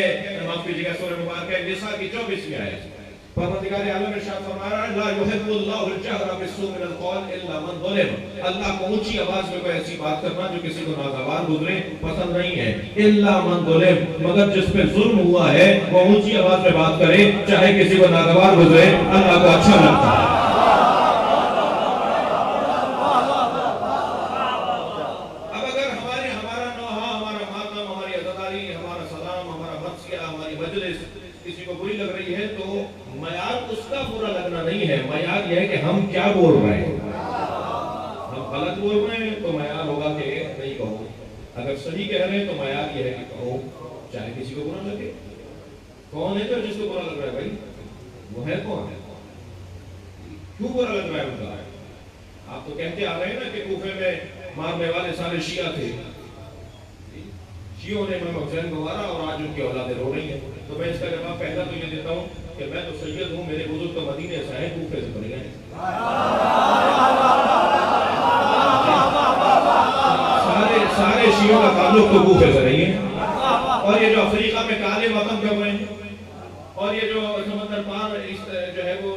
معاف کیجیے گا، سورہ مبارکہ نساء کی 24ویں آیت. پروردگار عالم ارشاد فرما رہا ہے لا یحب اللہ الجہر بالسوء من القول الا من ظلم. اللہ کو اونچی آواز میں کوئی ایسی بات کرنا جو کسی کو ناگوار گزرے پسند نہیں ہے. الا من ظلم، مگر جس پہ ظلم ہوا ہے وہ اونچی آواز میں بات کرے چاہے کسی کو ناگوار گزرے، اللہ کو اچھا لگتا ہے. اب اگر ہمارا نوحہ، ہمارا ماتم، ہماری عزاداری، ہمارا سلام، ہمارا مرثیہ، ہماری مجلس کسی کو بری لگ رہی ہے تو معیار اس کا برا لگنا نہیں ہے، معیار یہ ہے کہ ہم کیا بول رہے ہیں. ہم غلط بول رہے ہیں تو معیار ہوگا کہ نہیں کہو، اگر صحیح کہہ رہے ہیں تو معیار یہ ہے کہ کہو چاہے کسی کو برا لگے. کون ہے جو جس کو برا لگ رہا ہے؟ بھائی وہ ہے کون ہے؟ کیوں برا لگ رہا ہے ان کا؟ آپ تو کہتے آ رہے ہیں نا کہ کوفے میں مارنے والے سارے شیعہ تھے، شیعوں نے امام حسین کو مارا اور آج ان کی اولادیں رو رہی ہیں. تو میں اس کا جواب پہلا تو یہ دیتا ہوں کہ میں تو سید ہوں، میرے بزرگ تو مدینے سے ہیں، کوفے سے بنے ہیں. سارے شیعوں کا تعلق تو کوفے سے نہیں ہے. اور یہ جو افریقہ میں کالے ماتم کر رہے ہیں اور یہ جو سمندر پار جو ہے وہ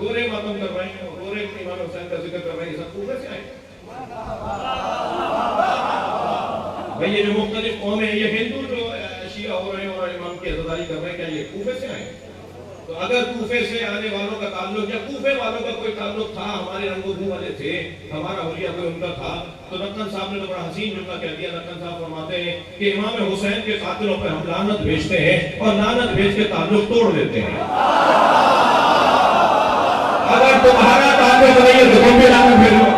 گورے ماتم کر رہے ہیں، گورے امام حسین کا ذکر کر رہے ہیں، یہ سب کوفے سے آئے. بھئی یہ جو مختلف قومیں ہیں، یہ ہندو جو شیعہ ہو رہے ہیں اور امام کی عزاداری کر رہے ہیں، کیا یہ کوفے سے آئے؟ تو تو اگر کوفے سے آنے والوں کا تعلق یا کوفے والوں کا کوئی تعلق تھا، ہمارے رنگ و بو والے تھے، ہمارا حلیہ کوئی ان کا تھا، تو نقن صاحب نے تو بڑا حسین جملہ کہہ دیا. نقن صاحب فرماتے ہیں کہ امام حسین کے قاتلوں پر ہم لعنت بھیجتے ہیں اور لعنت بھیج کے تعلق توڑ دیتے ہیں. اگر تمہارا تعلق نہیں ہے تو تم بھی لعنت بھیجو.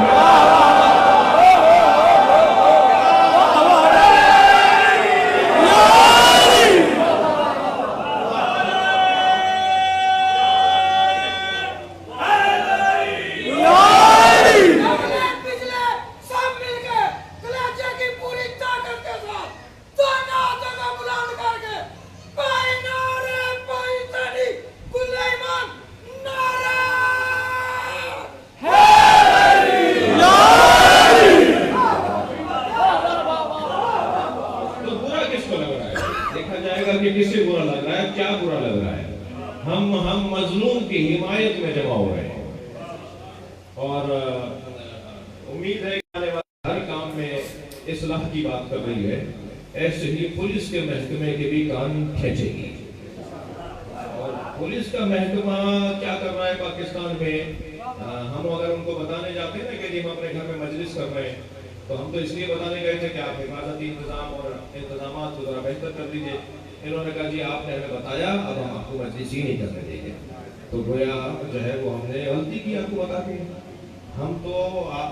کسے برا لگ رہا ہے، کیا برا لگ رہا ہے؟ ہم مظلوم کی حمایت میں جمع ہو رہے ہیں، اور امید ہے کہ آنے والے ہر کام میں اصلاح کی بات کر رہی ہے. ایسے ہی پولیس کے محکمے کے بھی کان کھینچے گی. اور پولیس کا محکمہ کیا کر رہا ہے پاکستان میں، ہم اگر ان کو بتانے جاتے ہیں کہ ہم اپنے گھر میں مجلس کر رہے ہیں، تو ہم تو اس لیے بتانے گئے تھے کہ آپ حفاظتی انتظام اور انتظامات کو ذرا بہتر کر دیجیے. انہوں نے کہا جی آپ نے ہمیں بتایا، اب ہم آپ کو مجلس ہی نہیں کرنے دیں گے. تو گویا جو ہے وہ ہم نے غلطی کی آپ کو بتا کے. ہم تو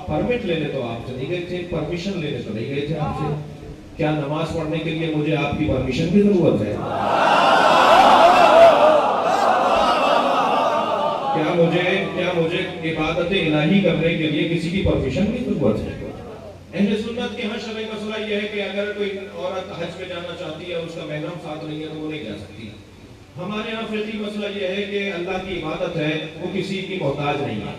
پرمٹ لینے تو آپ سے نہیں گئے تھے، پرمیشن لینے تو نہیں گئے تھے آپ سے. کیا نماز پڑھنے کے لیے مجھے آپ کی پرمیشن کی ضرورت ہے؟ کیا مجھے عبادت الہی کرنے کے لیے کسی کی پرمیشن کی ضرورت ہے؟ اہل سنت کے ہاں شرعی مسئلہ یہ ہے کہ اگر کوئی عورت حج پہ جانا چاہتی ہے، اس کا محرم ساتھ نہیں ہے، تو وہ نہیں جا سکتی. ہمارے ہاں فقہی مسئلہ یہ ہے کہ اللہ کی عبادت ہے، وہ کسی کی محتاج نہیں ہے.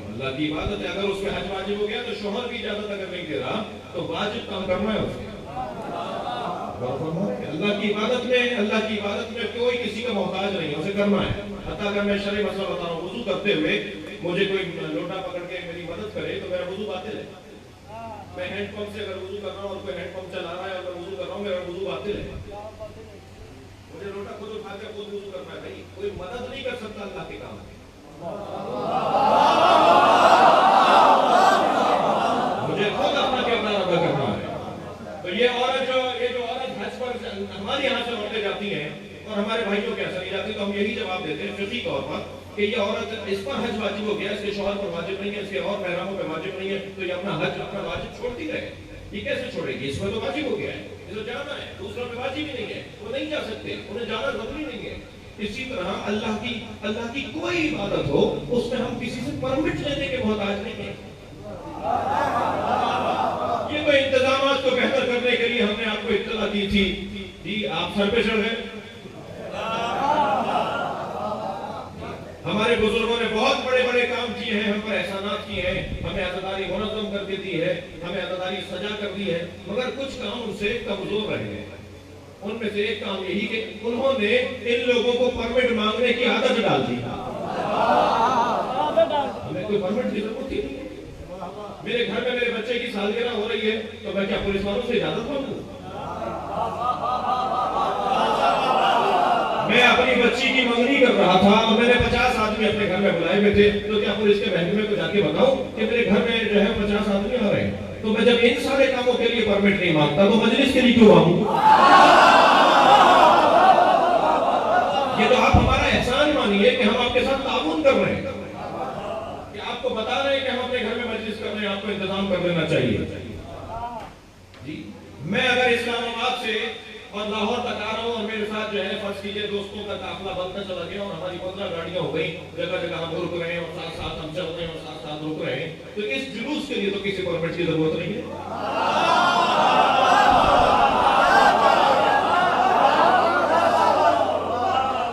اللہ کی عبادت ہے، اگر اس پہ حج واجب ہو گیا تو شوہر کی اجازت اگر نہیں دے رہا تو واجب کام کرنا ہے اس کو. اللہ کی عبادت میں کوئی کسی کا محتاج نہیں ہے، اسے کرنا ہے. حتیٰ اگر میں شرعی مسئلہ بتا رہا ہوں، وضو کرتے ہوئے مجھے کوئی لوٹا پکڑ کے میری مدد کرے تو میرا وضو باطل ہے. میں ہینڈ پمپ سے اگر وضو کر رہا ہوں اور کوئی ہینڈ پمپ چلا رہا ہے اور میں وضو کر رہا ہوں، میرا وضو باطل ہے. مجھے لوٹا خود اٹھا کے خود وضو کرنا ہے. بھائی کوئی مدد نہیں کر سکتا اللہ کے کام میں. مجھے خود اپنا کردار ادا کرنا ہے. تو یہ عورت حج پر ہمارے یہاں سے عورتیں جاتی ہیں اور ہمارے بھائیوں کے ایسا نہیں جاتی، تو ہم یہی جواب دیتے ہیں فقہی طور پر کہ یہ عورت اس پر حج واجب ہو گیا، اس کے شوہر پر واجب نہیں ہے، اس کے اور محرموں پر واجب نہیں ہے، تو یہ اپنا حج اپنا واجب چھوڑتی رہے. یہ کیسے چھوڑے گی؟ اس میں تو واجب ہو گیا ہے، اسے جانا ہے. دوسروں پہ واجب ہی نہیں ہے، وہ نہیں جا سکتے، انہیں جانا ضروری نہیں ہے. اسی طرح اللہ کی کوئی عبادت ہو، اس میں ہم کسی سے پرمٹ لینے کے محتاج نہیں ہیں. یہ تو انتظامات کو بہتر کرنے کے لیے ہم نے آپ کو اطلاع دی تھی. جی آپ سر پہ چڑھ گئے. ہمارے بزرگوں نے بہت بڑے بڑے کام کیے ہیں، ہم پر احسانات کیے ہیں، ہمیں عزاداری منظم کر کے دی ہے، ہمیں عزاداری سجا کر دی ہے، مگر کچھ کام ان سے کمزور رہ گئے. ان میں سے ایک کام یہی کہ انہوں نے ان لوگوں کو پرمٹ مانگنے کی عادت ڈال دی. ہمیں کوئی پرمٹ کی ضرورت ہی نہیں. میرے گھر میں میرے بچے کی سالگرہ ہو رہی ہے تو میں کیا پولیس والوں سے اجازت مانگوں؟ میں اپنی بچی کی منگنی کر رہا تھا اور میں نے 50 آدمی اپنے گھر میں بلائے ہوئے تھے، تو کیا پولیس کے محکمے کو جا کے بتاؤں کہ میرے گھر میں جو ہے 50 آدمی آ رہے ہیں؟ تو میں جب ان سارے کاموں کے لیے پرمٹ نہیں مانگتا تو مجلس کے لیے کیوں مانگوں؟ یہ تو آپ ہمارا احسان مانیے کہ ہم آپ کے ساتھ تعاون کر رہے ہیں، کہ آپ کو بتا رہے ہیں کہ ہم اپنے گھر میں مجلس کر رہے ہیں، آپ کو انتظام کر دینا چاہیے. جی میں اگر اسلام آباد سے اور لاہور تک آ رہا ہوں اور میرے ساتھ جو ہے فرض کیجئے دوستوں کا قافلہ بنتا چلا گیا اور ہماری 15 گاڑیاں ہو گئی، جگہ جگہ ہم رک رہے ہیں اور ساتھ ساتھ ہم چل رہے ہیں اور ساتھ ساتھ رک رہے ہیں، تو اس جلوس کے لیے تو کسی پرمٹ کی ضرورت نہیں ہے.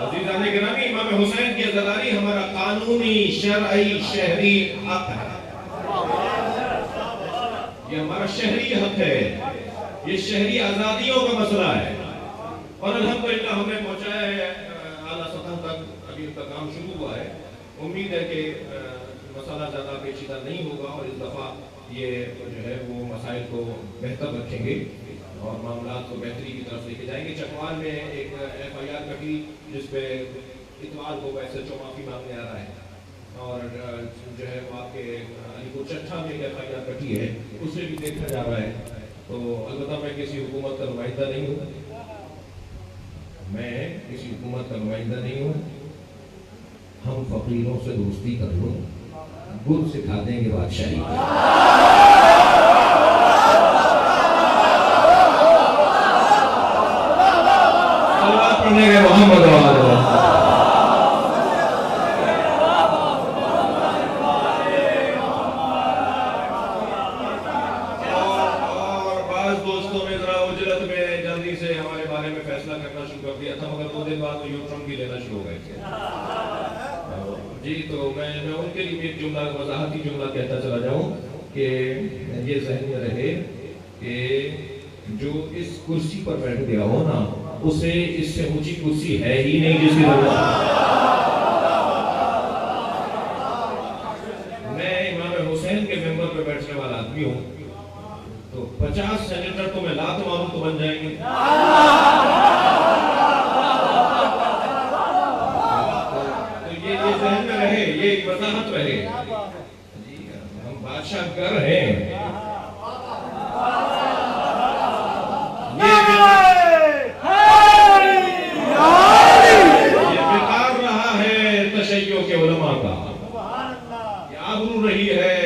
عزیزان گرامی، امام حسین کی عزاداری ہمارا قانونی شرعی شہری حق ہے. یہ ہمارا شہری حق ہے، یہ شہری آزادیوں کا مسئلہ ہے. اور الحمدللہ ہم نے پہنچایا ہے اعلیٰ سطح تک. ابھی ان کا کام شروع ہوا ہے. امید ہے کہ مسئلہ زیادہ پیچیدہ نہیں ہوگا اور اس دفعہ یہ جو ہے وہ مسائل کو بہتر رکھیں گے. اور معاملات کو بہتری کی طرف لے کے جائیں گے. چکوال میں ایک FIR کٹی جس پہ اتوار کو SHO معافی مانگنے آ رہا ہے, اور جو ہے وہ آپ کے علی پور چٹھا میں ایک FIR کٹی ہے, اسے بھی دیکھا جا رہا ہے. تو البتہ میں کسی حکومت کا نمائندہ نہیں ہوں, میں کسی حکومت کا نمائندہ نہیں ہوں. ہم فقیروں سے دوستی کر لوں, گل سکھا دیں گے بادشاہی. صلوات پڑھنے کے محمد جی. تو میں ان کے لیے ایک جملہ, وضاحتی جملہ کہتا چلا جاؤں کہ یہ ذہن میں رہے کہ جو اس کرسی پر بیٹھ گیا ہو نا, اسے اس سے اونچی کرسی ہے ہی نہیں جس کی ضرورت ہے. میں امام حسین کے ممبر پہ بیٹھنے والا آدمی ہوں, تو 50 سینیٹر تو میں لات ماروں تو بن جائیں گے. ذہن میں رہے, یہ وضاحت رہے. ہم بادشاہ گر ہیں, یہ بیکار رہا ہے تشیع کے علماء کا, یہ آبرو رہی ہے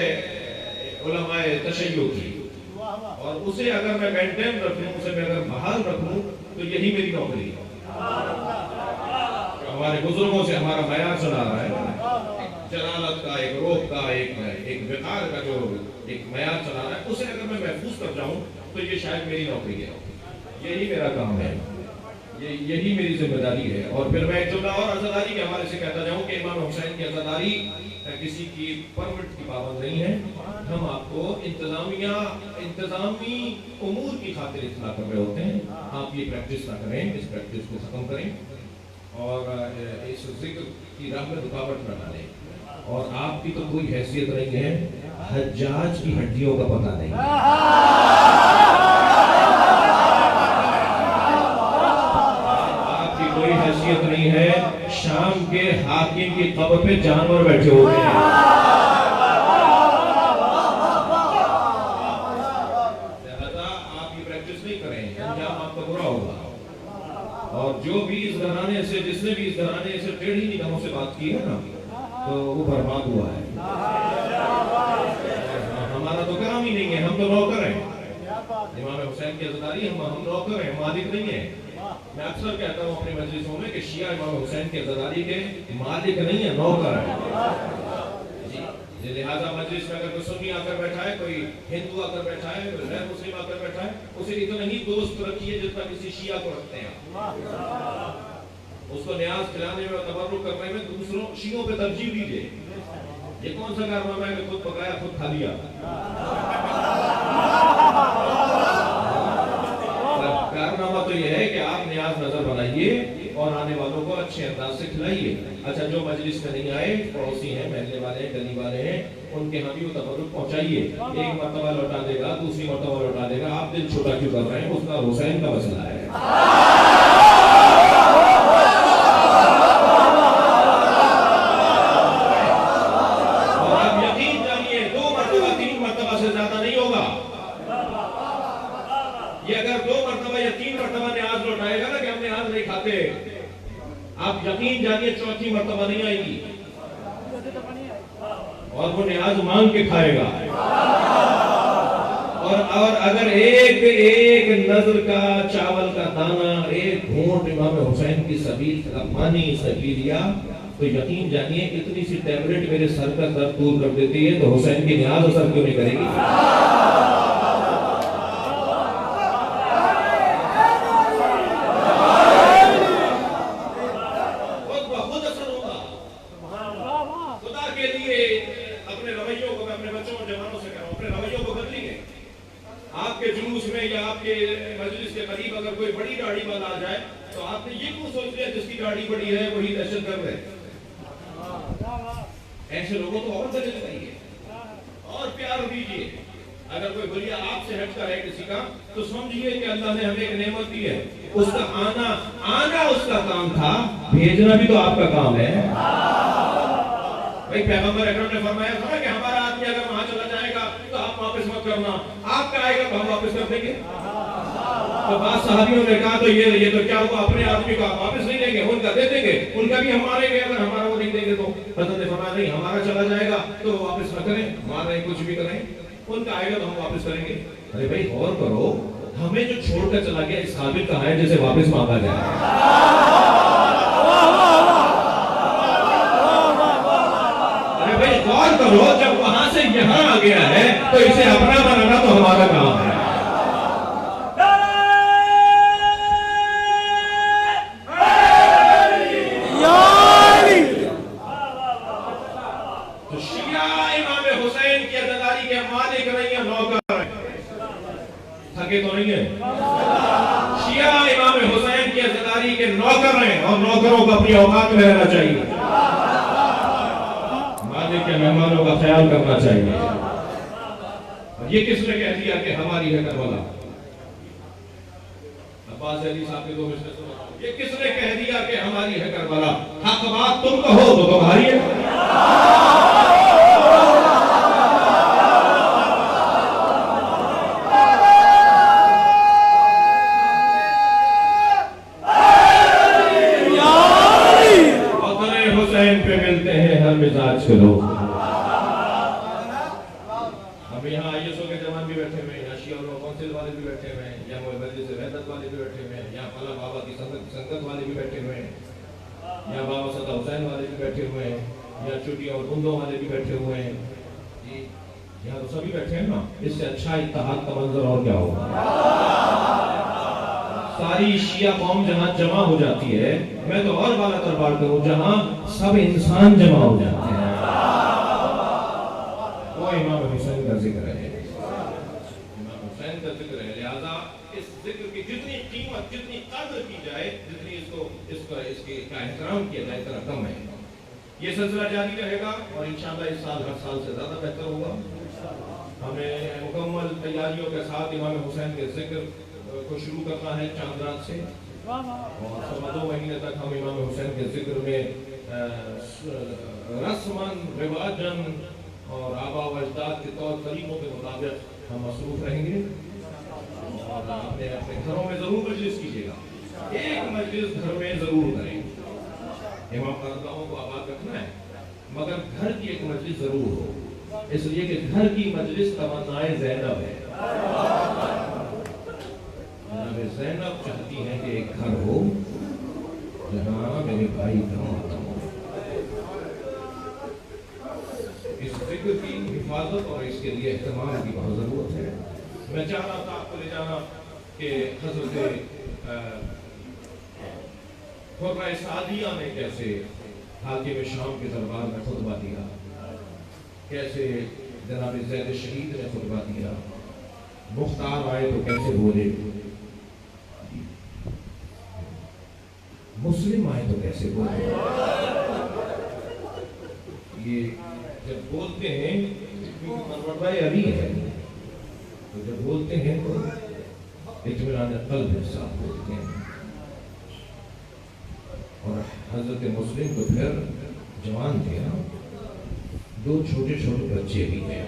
علماء تشیع کی, اور اسے اگر میں مینٹین رکھوں, اسے میں اگر بحال رکھوں, تو یہی میری نوکری ہے. ہمارے بزرگوں سے ہمارا معیار چلا رہا ہے, جلالت کا, ایک روح کا, ایک وقار کا جو ایک معیار چلا رہا ہے, اسے اگر میں محفوظ کر جاؤں تو یہ شاید میری نوکری ہے. یہی میرا کام ہے, یہی میری ذمہ داری ہے. اور پھر میں ایک جملہ اور عزاداری کے حوالے سے کہتا جاؤں کہ امام حسین کی عزاداری کسی کی پرمٹ کی پابند نہیں ہے. ہم آپ کو انتظامی امور کی خاطر اطلاع کر رہے ہوتے ہیں. آپ یہ پریکٹس نہ کریں, اس پریکٹس کو ختم کریں اور اس ذکر کی راہ میں رکاوٹ نہ ڈالیں. اور آپ کی تو کوئی حیثیت نہیں ہے, حجاج کی ہڈیوں کا پتہ نہیں. آپ کی کوئی حیثیت نہیں ہے, شام کے حاکم کی قبر پہ جانور بیٹھے ہوتے ہیں. لہذا آپ یہ پریکٹس نہیں کریں, انجام آپ کا برا ہوگا. اور جو بھی اس گھرانے سے, جس نے بھی اس گھرانے سے ٹیڑھی نگاہوں سے بات کی ہے نا, تو وہ برباد ہوا ہے. ہمارا تو کام ہی نہیں ہے, ہم تو نوکر ہیں. امام حسین کی عزاداری, ہم نوکر ہیں, مالک نہیں ہیں. میں اکثر کہتا ہوں اپنی مجلسوں میں کہ شیعہ امام حسین کی عزاداری کے مالک نہیں ہیں, نوکر ہیں. لہذا مجلس میں اگر کوئی سنی آ کر بیٹھا ہے, کوئی ہندو آ کر بیٹھا ہے, کوئی غیر مسلم آ کر بیٹھا ہے, اسے اتنا ہی دوست رکھیے جتنا کسی شیعہ کو رکھتے ہیں. اس کو نیاز کھلانے میں, تبرک کرنے میں دوسروں شیعوں پہ ترجیح دیجیے. یہ کون سا کارنامہ ہے کہ خود پکایا خود کھا لیا؟ کارنامہ تو یہ ہے کہ آپ نیاز نظر بنائیے اور آنے والوں کو اچھے انداز سے کھلائیے. اچھا, جو مجلس میں نہیں آئے, پڑوسی ہیں, محلے والے ہیں, گلی والے ہیں, ان کے ہم بھی وہ تبرک پہنچائیے. ایک مرتبہ لوٹا دے گا, دوسری مرتبہ لوٹا دے گا. آپ دل چھوٹا کیوں کر رہے ہیں؟ اس کا حسین کا مسئلہ ہے. اور آپ یقین جانیے 2 مرتبہ 3 مرتبہ سے زیادہ نہیں ہوگا. یہ اگر 2 مرتبہ یا 3 مرتبہ نیاز لوٹائے گا نا کہ ہم نیاز نہیں کھاتے, آپ یقین جانیے 4تھی مرتبہ نہیں آئے گی, اور وہ نیاز مانگ کے کھائے گا. اور اگر ایک نظر کا چاول کا دانہ, ایک گھونٹ امام حسین کی سبیل کا پانی سے پی لیا, تو یقین جانیے اتنی سی ٹیبلٹ میرے سر کا درد دور کر دیتی ہے, تو حسین کی نیاز اثر کیوں نہیں کرے گی؟ خود اثر ہوگا. خدا کے لیے اپنے رویوں کو, میں اپنے بچوں اور جوانوں سے کہہ رہا ہوں, اپنے رویوں کو بدلیے. آپ کے جلوس میں یا آپ کے مجلس کے قریب اگر کوئی بڑی داڑھی والا آ جائے, تو آپ نے یہ کیوں سوچ لیا جس کی داڑھی بڑی ہے وہی دہشت گرد ہے؟ ایسے لوگوں کو اور درجہ لگائیے اور پیار دیجیے. اگر کوئی بلیا آپ سے ہٹ کر ہے کسی کا تو سمجھیے کہ اللہ نے ہمیں ایک نعمت دی ہے. اس کا آنا اس کا کام تھا, بھیجنا بھی تو آپ کا کام ہے. بھائی پیغمبر اکرم نے فرمایا تھا کہ ہمارا آدمی اگر وہاں چلا جائے گا تو آپ واپس مت کرنا, آپ کا آئے گا تو ہم واپس کر دیں گے. تو بعض صحابیوں نے کہا تو یہ تو کیا ہوا, اپنے آدمی کو آپ واپس نہیں دیں گے, ان کا دے دیں گے, ان کا بھی ہم ماریں گے, اگر ہمارا وہ نہیں دیں گے تو. حضرت نے فرمایا نہیں, ہمارا چلا جائے گا تو واپس نہ کریں, ماریں کچھ بھی کریں, ان کا آئے گا تو ہم واپس کریں گے. ارے بھائی غور کرو, ہمیں جو چھوڑ کر چلا گیا اس قابل کہاں ہے جسے واپس مانگا جائے. غور کرو, جب وہاں سے یہاں آ گیا ہے تو اسے اپنا بنانا تو ہمارا کام ہے. تو شیعہ امام حسین کی عزاداری کے مالک نہیں ہیں, نوکر ہیں. تھکے تو نہیں ہیں. شیعہ امام حسین کی عزاداری کے نوکر ہیں, اور نوکروں کو اپنی اوقات میں رہنا چاہیے, کے مہمانوں کا خیال کرنا چاہیے. اور یہ کس نے کہہ دیا کہ ہماری ہے کربلا؟ عباس علی صاحب کے دو مشرے سنو, یہ کس نے کہہ دیا کہ ہماری ہے کربلا؟ حق بات تم کہو تو تمہاری ہے. حسین پہ ملتے ہیں ہر مزاج کے لوگ. اب یہاں آئی ایس او کے جوان بھی بیٹھے ہوئے ہیں, یہاں شیعہ علماء کونسل والے بھی بیٹھے ہوئے ہیں, یہاں مجلس وحدت والے بھی بیٹھے ہوئے ہیں, یہاں فلاں بابا کی سنگت والے بھی بیٹھے ہوئے ہیں, یہاں بابا صدا حسین والے بھی بیٹھے ہوئے ہیں, یہاں چوٹیاں اور بندوں والے بھی بیٹھے ہوئے ہیں. جی یہاں تو سبھی بیٹھے ہیں نا. اس سے اچھا اتحاد کا منظر اور کیا ہوگا. ساری شیعہ قوم جہاں جمع ہو جاتی ہے, میں تو اور بالا تر بات کروں, جہاں سب انسان جمع ہو جاتے ہیں, وہ امام حسین کا ذکر ہے. امام حسین کا ذکر ہے. لہذا اس ذکر کی جتنی قیمت, جتنی قدر کی جائے, جتنی اس کا احترام کیا جائے, اتنا کم ہے. یہ سلسلہ جاری رہے گا, اور انشاءاللہ اس سال ہر سال سے زیادہ بہتر ہوگا. ہمیں مکمل تیاریوں کے ساتھ امام حسین کے ذکر کو شروع کرنا ہے چاند رات سے, اور سوا 2 مہینے تک ہم امام حسین کے ذکر میں رسماً, رواجاً اور آباء و اجداد کے طور طریقوں کے مطابق ہم مصروف رہیں گے. اور اپنے گھروں میں ضرور مجلس کیجیے گا, ایک مجلس گھر میں ضرور کریں. امام قرآن کو آباد رکھنا ہے, مگر گھر کی ایک مجلس ضرور ہو, اس لیے کہ گھر کی مجلس تمنائے زینب ہے. زینب چاہتی ہے کہ ایک گھر ہو جہاں میرے بھائی ختم ہو. اس ذکر کی حفاظت اور اس کے لیے اہتمام کی بہت ضرورت ہے. میں چاہ رہا تھا آپ کو لے جانا کہ حضرت خرہ سعدیہ نے کیسے حاکم شام کے دربار میں خطبہ دیا, کیسے جناب زید شہید نے خطبہ دیا, مختار آئے تو کیسے بولے, مسلم آئے تو کیسے بولتے ہیں. یہ جب بولتے ہیں کیونکہ مرتبہ علی ہے, تو جب بولتے ہیں تو اطمینان قلب کے ساتھ بولتے ہیں. اور حضرت مسلم تو پھر جوان تھے نا, 2 چھوٹے چھوٹے بچے بھی ہیں.